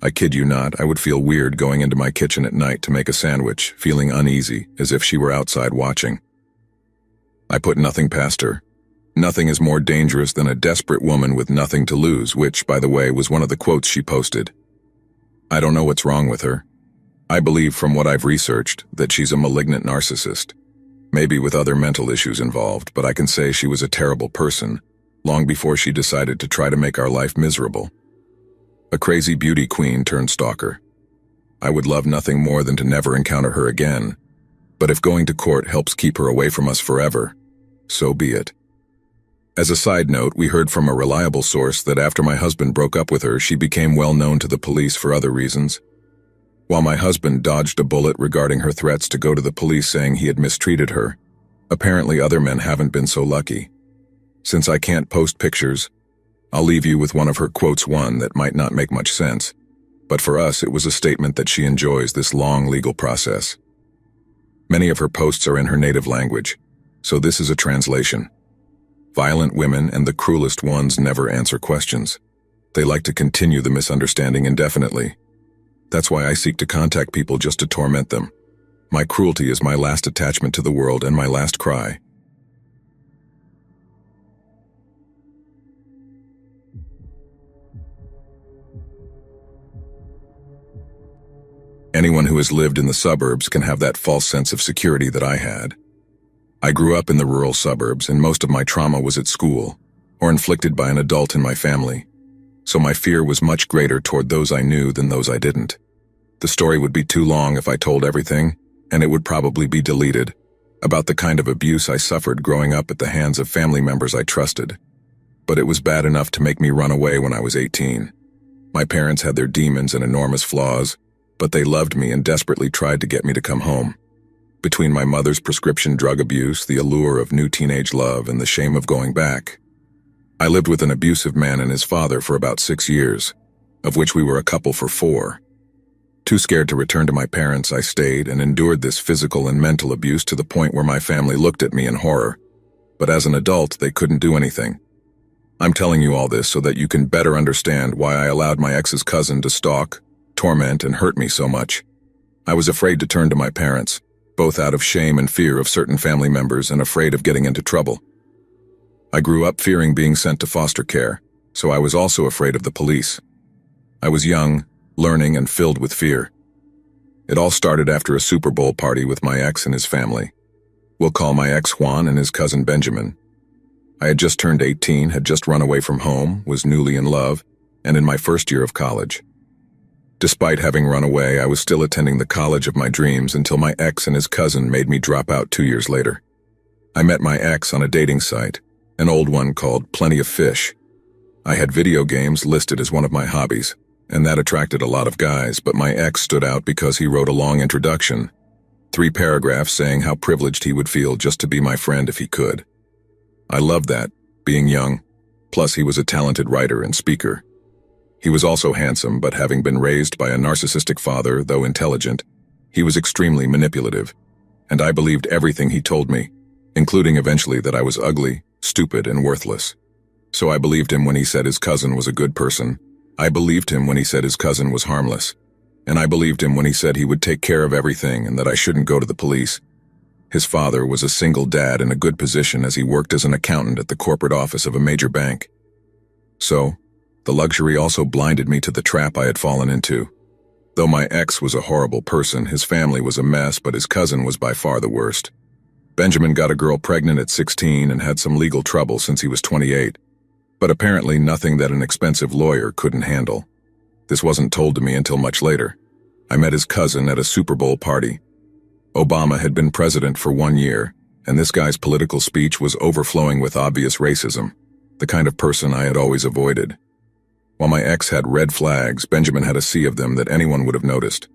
I kid you not, I would feel weird going into my kitchen at night to make a sandwich, feeling uneasy, as if she were outside watching. I put nothing past her. Nothing is more dangerous than a desperate woman with nothing to lose, which, by the way, was one of the quotes she posted. I don't know what's wrong with her. I believe from what I've researched that she's a malignant narcissist. Maybe with other mental issues involved, but I can say she was a terrible person, long before she decided to try to make our life miserable. A crazy beauty queen turned stalker. I would love nothing more than to never encounter her again, but if going to court helps keep her away from us forever, so be it. As a side note, we heard from a reliable source that after my husband broke up with her, she became well known to the police for other reasons. While my husband dodged a bullet regarding her threats to go to the police saying he had mistreated her, Apparently other men haven't been so lucky. Since I can't post pictures, I'll leave you with one of her quotes, one that might not make much sense, but for us it was a statement that she enjoys this long legal process. Many of her posts are in her native language, so this is a translation. Violent women and the cruelest ones never answer questions. They like to continue the misunderstanding indefinitely. That's why I seek to contact people just to torment them. My cruelty is my last attachment to the world and my last cry. Anyone who has lived in the suburbs can have that false sense of security that I had. I grew up in the rural suburbs, and most of my trauma was at school, or inflicted by an adult in my family. So my fear was much greater toward those I knew than those I didn't. The story would be too long if I told everything, and it would probably be deleted, about the kind of abuse I suffered growing up at the hands of family members I trusted. But it was bad enough to make me run away when I was 18. My parents had their demons and enormous flaws, but they loved me and desperately tried to get me to come home. Between my mother's prescription drug abuse, the allure of new teenage love, and the shame of going back, I lived with an abusive man and his father for about 6 years, of which we were a couple for 4. Too scared to return to my parents, I stayed and endured this physical and mental abuse to the point where my family looked at me in horror. But as an adult, they couldn't do anything. I'm telling you all this so that you can better understand why I allowed my ex's cousin to stalk, torment, and hurt me so much. I was afraid to turn to my parents, both out of shame and fear of certain family members and afraid of getting into trouble. I grew up fearing being sent to foster care, so I was also afraid of the police. I was young, learning, and filled with fear. It all started after a Super Bowl party with my ex and his family. We'll call my ex Juan and his cousin Benjamin. I had just turned 18, had just run away from home, was newly in love, and in my first year of college. Despite having run away, I was still attending the college of my dreams until my ex and his cousin made me drop out 2 years later. I met my ex on a dating site, an old one called Plenty of Fish. I had video games listed as one of my hobbies, and that attracted a lot of guys, but my ex stood out because he wrote a long introduction, 3 paragraphs saying how privileged he would feel just to be my friend if he could. I loved that, being young, plus he was a talented writer and speaker. He was also handsome, but having been raised by a narcissistic father, though intelligent, he was extremely manipulative, and I believed everything he told me, including eventually that I was ugly, stupid, and worthless. So I believed him when he said his cousin was a good person. I believed him when he said his cousin was harmless. And I believed him when he said he would take care of everything and that I shouldn't go to the police. His father was a single dad in a good position as he worked as an accountant at the corporate office of a major bank. So, the luxury also blinded me to the trap I had fallen into. Though my ex was a horrible person, his family was a mess, but his cousin was by far the worst. Benjamin got a girl pregnant at 16 and had some legal trouble since he was 28, but apparently nothing that an expensive lawyer couldn't handle. This wasn't told to me until much later. I met his cousin at a Super Bowl party. Obama had been president for 1 year, and this guy's political speech was overflowing with obvious racism, the kind of person I had always avoided. While my ex had red flags, Benjamin had a sea of them that anyone would have noticed.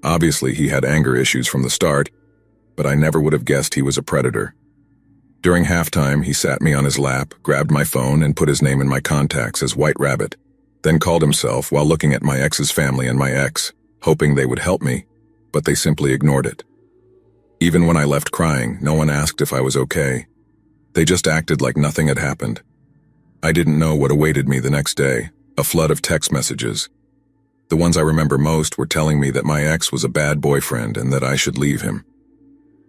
Obviously, he had anger issues from the start, but I never would have guessed he was a predator. During halftime, he sat me on his lap, grabbed my phone, and put his name in my contacts as White Rabbit, then called himself while looking at my ex's family and my ex, hoping they would help me, but they simply ignored it. Even when I left crying, no one asked if I was okay. They just acted like nothing had happened. I didn't know what awaited me the next day. A flood of text messages. The ones I remember most were telling me that my ex was a bad boyfriend and that I should leave him.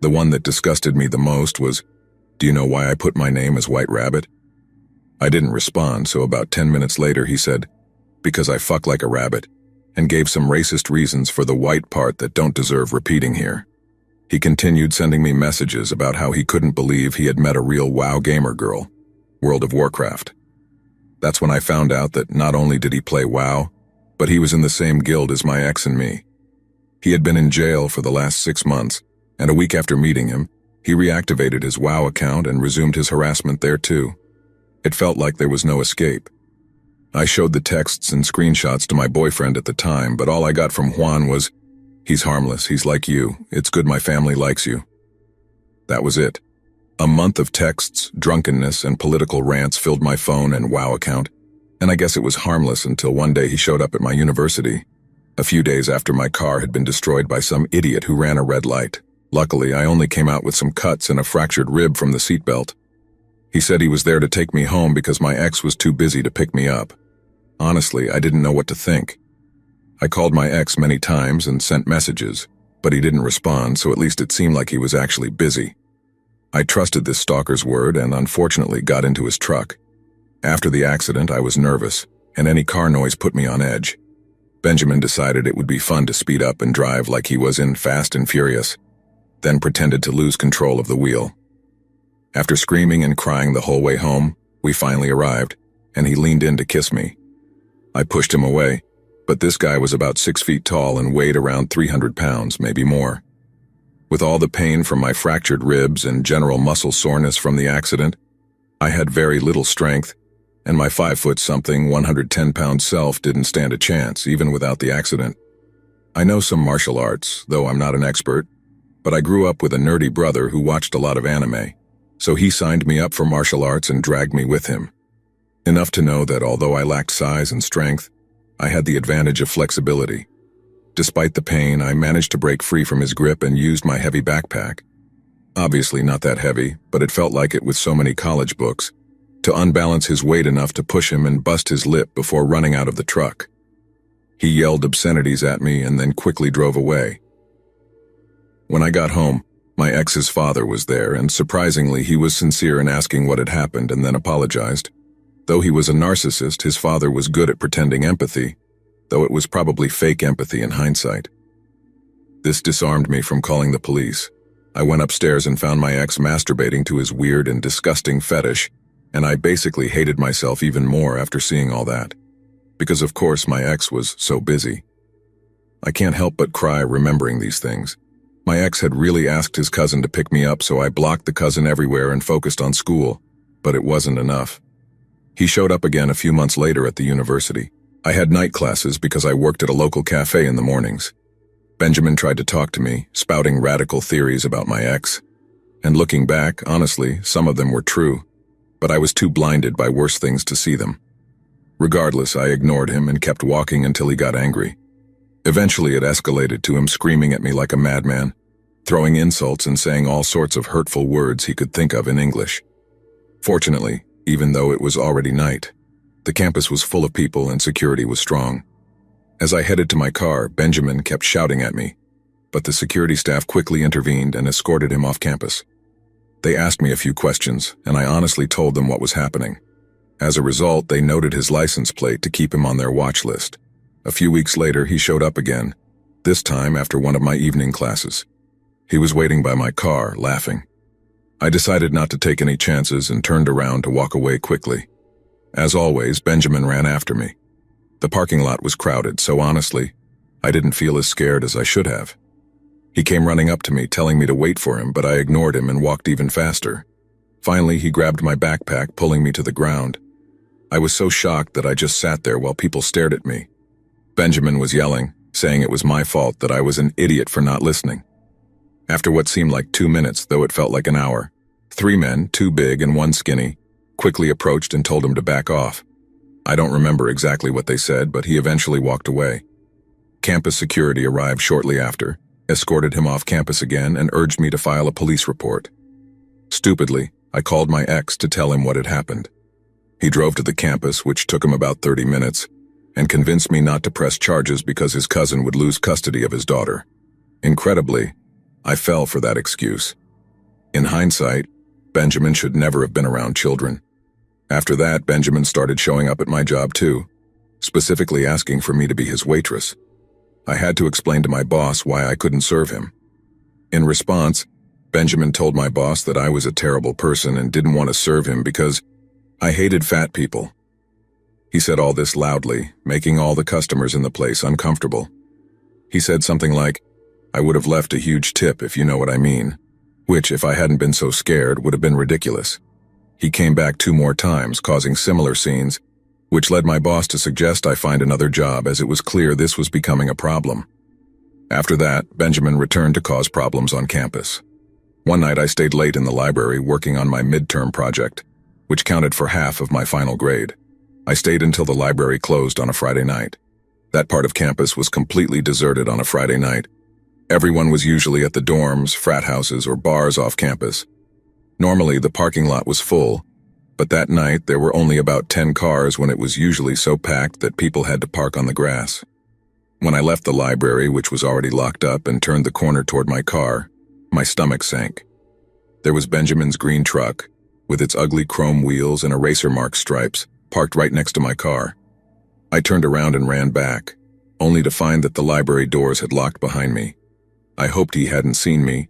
The one that disgusted me the most was, "Do you know why I put my name as White Rabbit?" I didn't respond, so about 10 minutes later he said, "Because I fuck like a rabbit," and gave some racist reasons for the white part that don't deserve repeating here. He continued sending me messages about how he couldn't believe he had met a real WoW gamer girl, World of Warcraft. That's when I found out that not only did he play WoW, but he was in the same guild as my ex and me. He had been in jail for the last 6 months, and a week after meeting him, he reactivated his WoW account and resumed his harassment there too. It felt like there was no escape. I showed the texts and screenshots to my boyfriend at the time, but all I got from Juan was, "He's harmless, he's like you, it's good my family likes you." That was it. A month of texts, drunkenness, and political rants filled my phone and WoW account, and I guess it was harmless until one day he showed up at my university, a few days after my car had been destroyed by some idiot who ran a red light. Luckily, I only came out with some cuts and a fractured rib from the seatbelt. He said he was there to take me home because my ex was too busy to pick me up. Honestly, I didn't know what to think. I called my ex many times and sent messages, but he didn't respond, so at least it seemed like he was actually busy. I trusted this stalker's word and unfortunately got into his truck. After the accident, I was nervous, and any car noise put me on edge. Benjamin decided it would be fun to speed up and drive like he was in Fast and Furious, then pretended to lose control of the wheel. After screaming and crying the whole way home, we finally arrived, and he leaned in to kiss me. I pushed him away, but this guy was about 6 feet tall and weighed around 300 pounds, maybe more. With all the pain from my fractured ribs and general muscle soreness from the accident, I had very little strength, and my 5-foot-something, 110-pound self didn't stand a chance, even without the accident. I know some martial arts, though I'm not an expert, but I grew up with a nerdy brother who watched a lot of anime, so he signed me up for martial arts and dragged me with him. Enough to know that although I lacked size and strength, I had the advantage of flexibility. Despite the pain, I managed to break free from his grip and used my heavy backpack. Obviously not that heavy, but it felt like it with so many college books, to unbalance his weight enough to push him and bust his lip before running out of the truck. He yelled obscenities at me and then quickly drove away. When I got home, my ex's father was there, and surprisingly, he was sincere in asking what had happened and then apologized. Though he was a narcissist, his father was good at pretending empathy, though it was probably fake empathy in hindsight. This disarmed me from calling the police. I went upstairs and found my ex masturbating to his weird and disgusting fetish, and I basically hated myself even more after seeing all that. Because of course my ex was so busy. I can't help but cry remembering these things. My ex had really asked his cousin to pick me up, so I blocked the cousin everywhere and focused on school, but it wasn't enough. He showed up again a few months later at the university. I had night classes because I worked at a local cafe in the mornings. Benjamin tried to talk to me, spouting radical theories about my ex. And looking back, honestly, some of them were true, but I was too blinded by worse things to see them. Regardless, I ignored him and kept walking until he got angry. Eventually, it escalated to him screaming at me like a madman, throwing insults and saying all sorts of hurtful words he could think of in English. Fortunately, even though it was already night, the campus was full of people and security was strong. As I headed to my car, Benjamin kept shouting at me, but the security staff quickly intervened and escorted him off campus. They asked me a few questions, and I honestly told them what was happening. As a result, they noted his license plate to keep him on their watch list. A few weeks later, he showed up again, this time after one of my evening classes. He was waiting by my car, laughing. I decided not to take any chances and turned around to walk away quickly. As always, Benjamin ran after me. The parking lot was crowded, so honestly, I didn't feel as scared as I should have. He came running up to me, telling me to wait for him, but I ignored him and walked even faster. Finally, he grabbed my backpack, pulling me to the ground. I was so shocked that I just sat there while people stared at me. Benjamin was yelling, saying it was my fault, that I was an idiot for not listening. After what seemed like 2 minutes, though it felt like an hour, 3 men, 2 big and 1 skinny, quickly approached and told him to back off. I don't remember exactly what they said, but he eventually walked away. Campus security arrived shortly after, escorted him off campus again, and urged me to file a police report. Stupidly, I called my ex to tell him what had happened. He drove to the campus, which took him about 30 minutes, and convinced me not to press charges because his cousin would lose custody of his daughter. Incredibly, I fell for that excuse. In hindsight, Benjamin should never have been around children. After that, Benjamin started showing up at my job too, specifically asking for me to be his waitress. I had to explain to my boss why I couldn't serve him. In response, Benjamin told my boss that I was a terrible person and didn't want to serve him because I hated fat people. He said all this loudly, making all the customers in the place uncomfortable. He said something like, "I would have left a huge tip if you know what I mean," which, if I hadn't been so scared, would have been ridiculous. He came back 2 more times, causing similar scenes, which led my boss to suggest I find another job, as it was clear this was becoming a problem. After that, Benjamin returned to cause problems on campus. One night I stayed late in the library working on my midterm project, which counted for half of my final grade. I stayed until the library closed on a Friday night. That part of campus was completely deserted on a Friday night. Everyone was usually at the dorms, frat houses, or bars off campus. Normally, the parking lot was full, but that night there were only about 10 cars when it was usually so packed that people had to park on the grass. When I left the library, which was already locked up, and turned the corner toward my car, my stomach sank. There was Benjamin's green truck, with its ugly chrome wheels and eraser mark stripes, parked right next to my car. I turned around and ran back, only to find that the library doors had locked behind me. I hoped he hadn't seen me,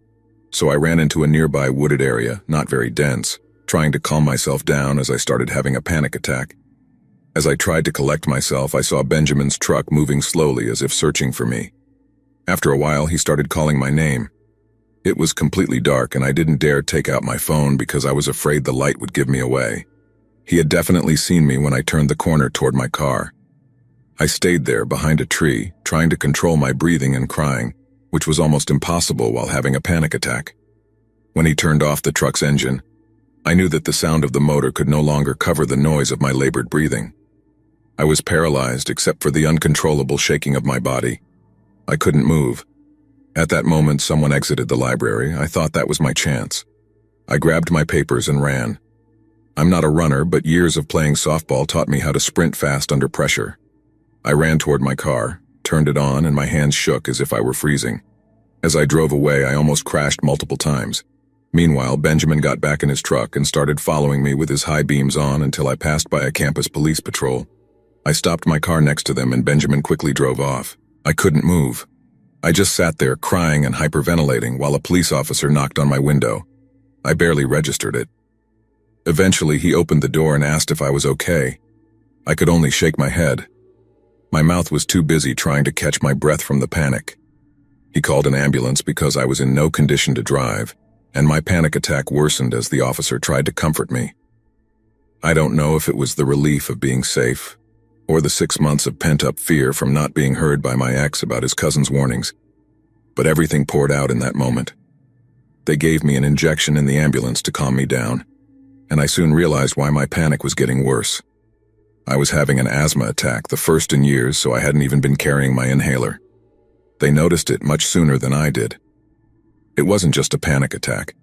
so I ran into a nearby wooded area, not very dense, trying to calm myself down as I started having a panic attack. As I tried to collect myself, I saw Benjamin's truck moving slowly as if searching for me. After a while, he started calling my name. It was completely dark and I didn't dare take out my phone because I was afraid the light would give me away. He had definitely seen me when I turned the corner toward my car. I stayed there behind a tree, trying to control my breathing and crying, which was almost impossible while having a panic attack. When he turned off the truck's engine, I knew that the sound of the motor could no longer cover the noise of my labored breathing. I was paralyzed except for the uncontrollable shaking of my body. I couldn't move. At that moment, someone exited the library. I thought that was my chance. I grabbed my papers and ran. I'm not a runner, but years of playing softball taught me how to sprint fast under pressure. I ran toward my car, turned it on, and my hands shook as if I were freezing. As I drove away, I almost crashed multiple times. Meanwhile, Benjamin got back in his truck and started following me with his high beams on until I passed by a campus police patrol. I stopped my car next to them and Benjamin quickly drove off. I couldn't move. I just sat there crying and hyperventilating while a police officer knocked on my window. I barely registered it. Eventually, he opened the door and asked if I was okay. I could only shake my head. My mouth was too busy trying to catch my breath from the panic. He called an ambulance because I was in no condition to drive, and my panic attack worsened as the officer tried to comfort me. I don't know if it was the relief of being safe, or the 6 months of pent-up fear from not being heard by my ex about his cousin's warnings, but everything poured out in that moment. They gave me an injection in the ambulance to calm me down, and I soon realized why my panic was getting worse. I was having an asthma attack, the first in years, so I hadn't even been carrying my inhaler. They noticed it much sooner than I did. It wasn't just a panic attack.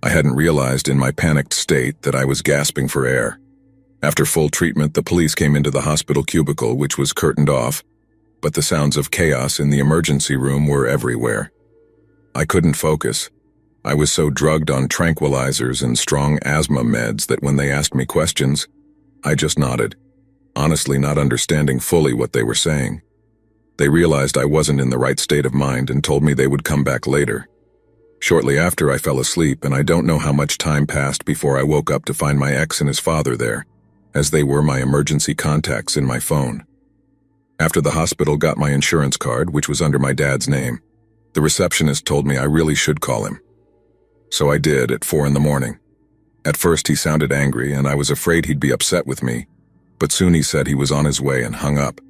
I hadn't realized in my panicked state that I was gasping for air. After full treatment, the police came into the hospital cubicle, which was curtained off, but the sounds of chaos in the emergency room were everywhere. I couldn't focus. I was so drugged on tranquilizers and strong asthma meds that when they asked me questions, I just nodded, honestly not understanding fully what they were saying. They realized I wasn't in the right state of mind and told me they would come back later. Shortly after, I fell asleep, and I don't know how much time passed before I woke up to find my ex and his father there, as they were my emergency contacts in my phone. After the hospital got my insurance card, which was under my dad's name, the receptionist told me I really should call him. So I did at 4 a.m. At first he sounded angry, and I was afraid he'd be upset with me, but soon he said he was on his way and hung up.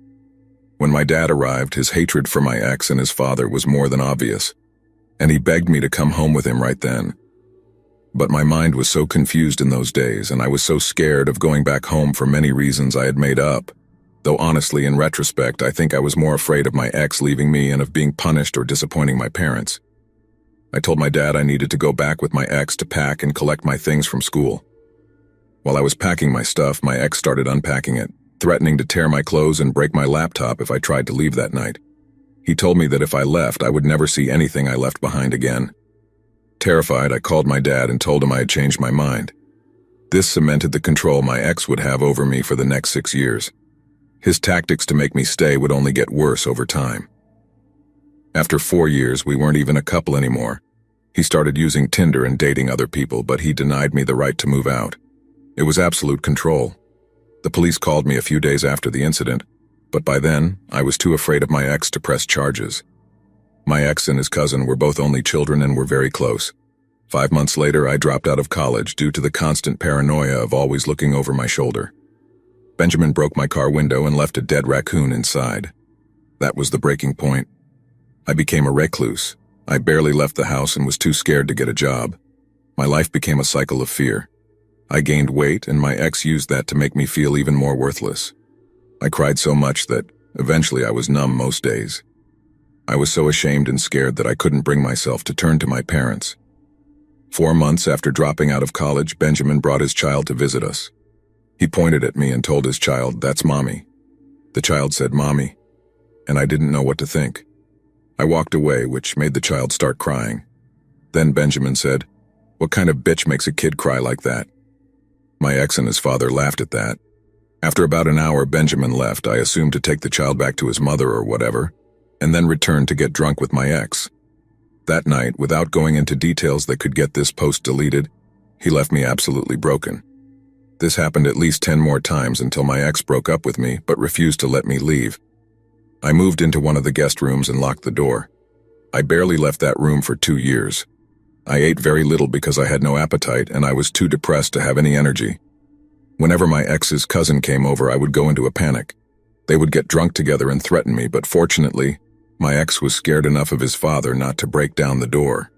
When my dad arrived, his hatred for my ex and his father was more than obvious, and he begged me to come home with him right then. But my mind was so confused in those days, and I was so scared of going back home for many reasons I had made up, though honestly, in retrospect, I think I was more afraid of my ex leaving me and of being punished or disappointing my parents. I told my dad I needed to go back with my ex to pack and collect my things from school. While I was packing my stuff, my ex started unpacking it, threatening to tear my clothes and break my laptop if I tried to leave that night. He told me that if I left, I would never see anything I left behind again. Terrified, I called my dad and told him I had changed my mind. This cemented the control my ex would have over me for the next 6 years. His tactics to make me stay would only get worse over time. After 4 years, we weren't even a couple anymore. He started using Tinder and dating other people, but he denied me the right to move out. It was absolute control. The police called me a few days after the incident, but by then, I was too afraid of my ex to press charges. My ex and his cousin were both only children and were very close. 5 months later, I dropped out of college due to the constant paranoia of always looking over my shoulder. Benjamin broke my car window and left a dead raccoon inside. That was the breaking point. I became a recluse. I barely left the house and was too scared to get a job. My life became a cycle of fear. I gained weight, and my ex used that to make me feel even more worthless. I cried so much that, eventually, I was numb most days. I was so ashamed and scared that I couldn't bring myself to turn to my parents. 4 months after dropping out of college, Benjamin brought his child to visit us. He pointed at me and told his child, "That's Mommy." The child said, "Mommy," and I didn't know what to think. I walked away, which made the child start crying. Then Benjamin said, "What kind of bitch makes a kid cry like that?" My ex and his father laughed at that. After about an hour, Benjamin left, I assumed to take the child back to his mother or whatever, and then returned to get drunk with my ex. That night, without going into details that could get this post deleted, he left me absolutely broken. This happened at least 10 more times until my ex broke up with me but refused to let me leave. I moved into one of the guest rooms and locked the door. I barely left that room for 2 years. I ate very little because I had no appetite and I was too depressed to have any energy. Whenever my ex's cousin came over, I would go into a panic. They would get drunk together and threaten me, but fortunately, my ex was scared enough of his father not to break down the door.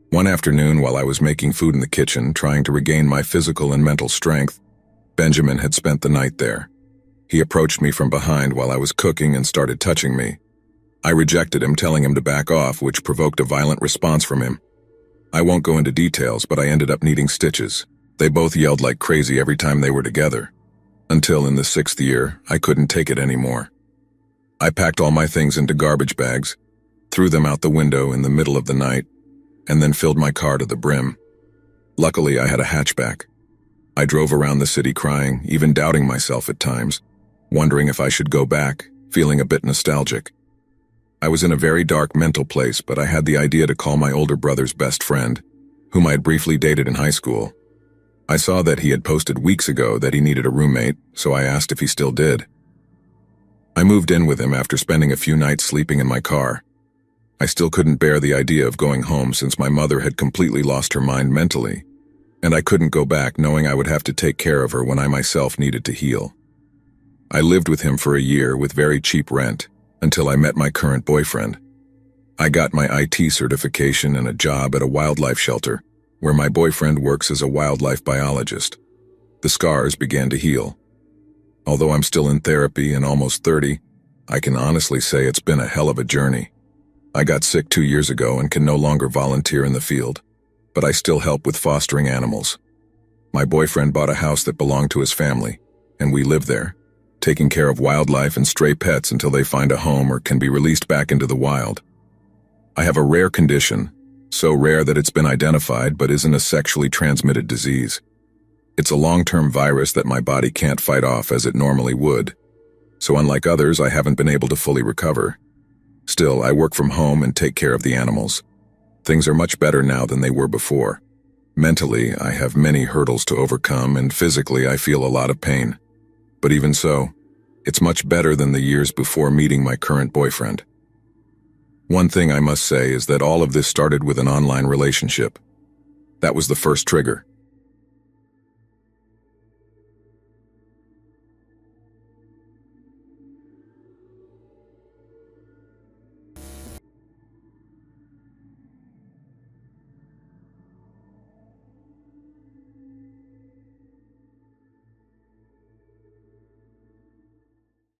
One afternoon, while I was making food in the kitchen, trying to regain my physical and mental strength, Benjamin had spent the night there. He approached me from behind while I was cooking and started touching me. I rejected him, telling him to back off, which provoked a violent response from him. I won't go into details, but I ended up needing stitches. They both yelled like crazy every time they were together. Until in the 6th year, I couldn't take it anymore. I packed all my things into garbage bags, threw them out the window in the middle of the night, and then filled my car to the brim. Luckily, I had a hatchback. I drove around the city crying, even doubting myself at times, wondering if I should go back, feeling a bit nostalgic. I was in a very dark mental place, but I had the idea to call my older brother's best friend, whom I had briefly dated in high school. I saw that he had posted weeks ago that he needed a roommate, so I asked if he still did. I moved in with him after spending a few nights sleeping in my car. I still couldn't bear the idea of going home since my mother had completely lost her mind mentally, and I couldn't go back knowing I would have to take care of her when I myself needed to heal. I lived with him for a year with very cheap rent until I met my current boyfriend. I got my IT certification and a job at a wildlife shelter, where my boyfriend works as a wildlife biologist. The scars began to heal. Although I'm still in therapy and almost 30, I can honestly say it's been a hell of a journey. I got sick 2 years ago and can no longer volunteer in the field, but I still help with fostering animals. My boyfriend bought a house that belonged to his family, and we live there, taking care of wildlife and stray pets until they find a home or can be released back into the wild. I have a rare condition, so rare that it's been identified but isn't a sexually transmitted disease. It's a long-term virus that my body can't fight off as it normally would, so unlike others, I haven't been able to fully recover. Still, I work from home and take care of the animals. Things are much better now than they were before. Mentally, I have many hurdles to overcome, and physically, I feel a lot of pain. But even so, it's much better than the years before meeting my current boyfriend. One thing I must say is that all of this started with an online relationship. That was the first trigger.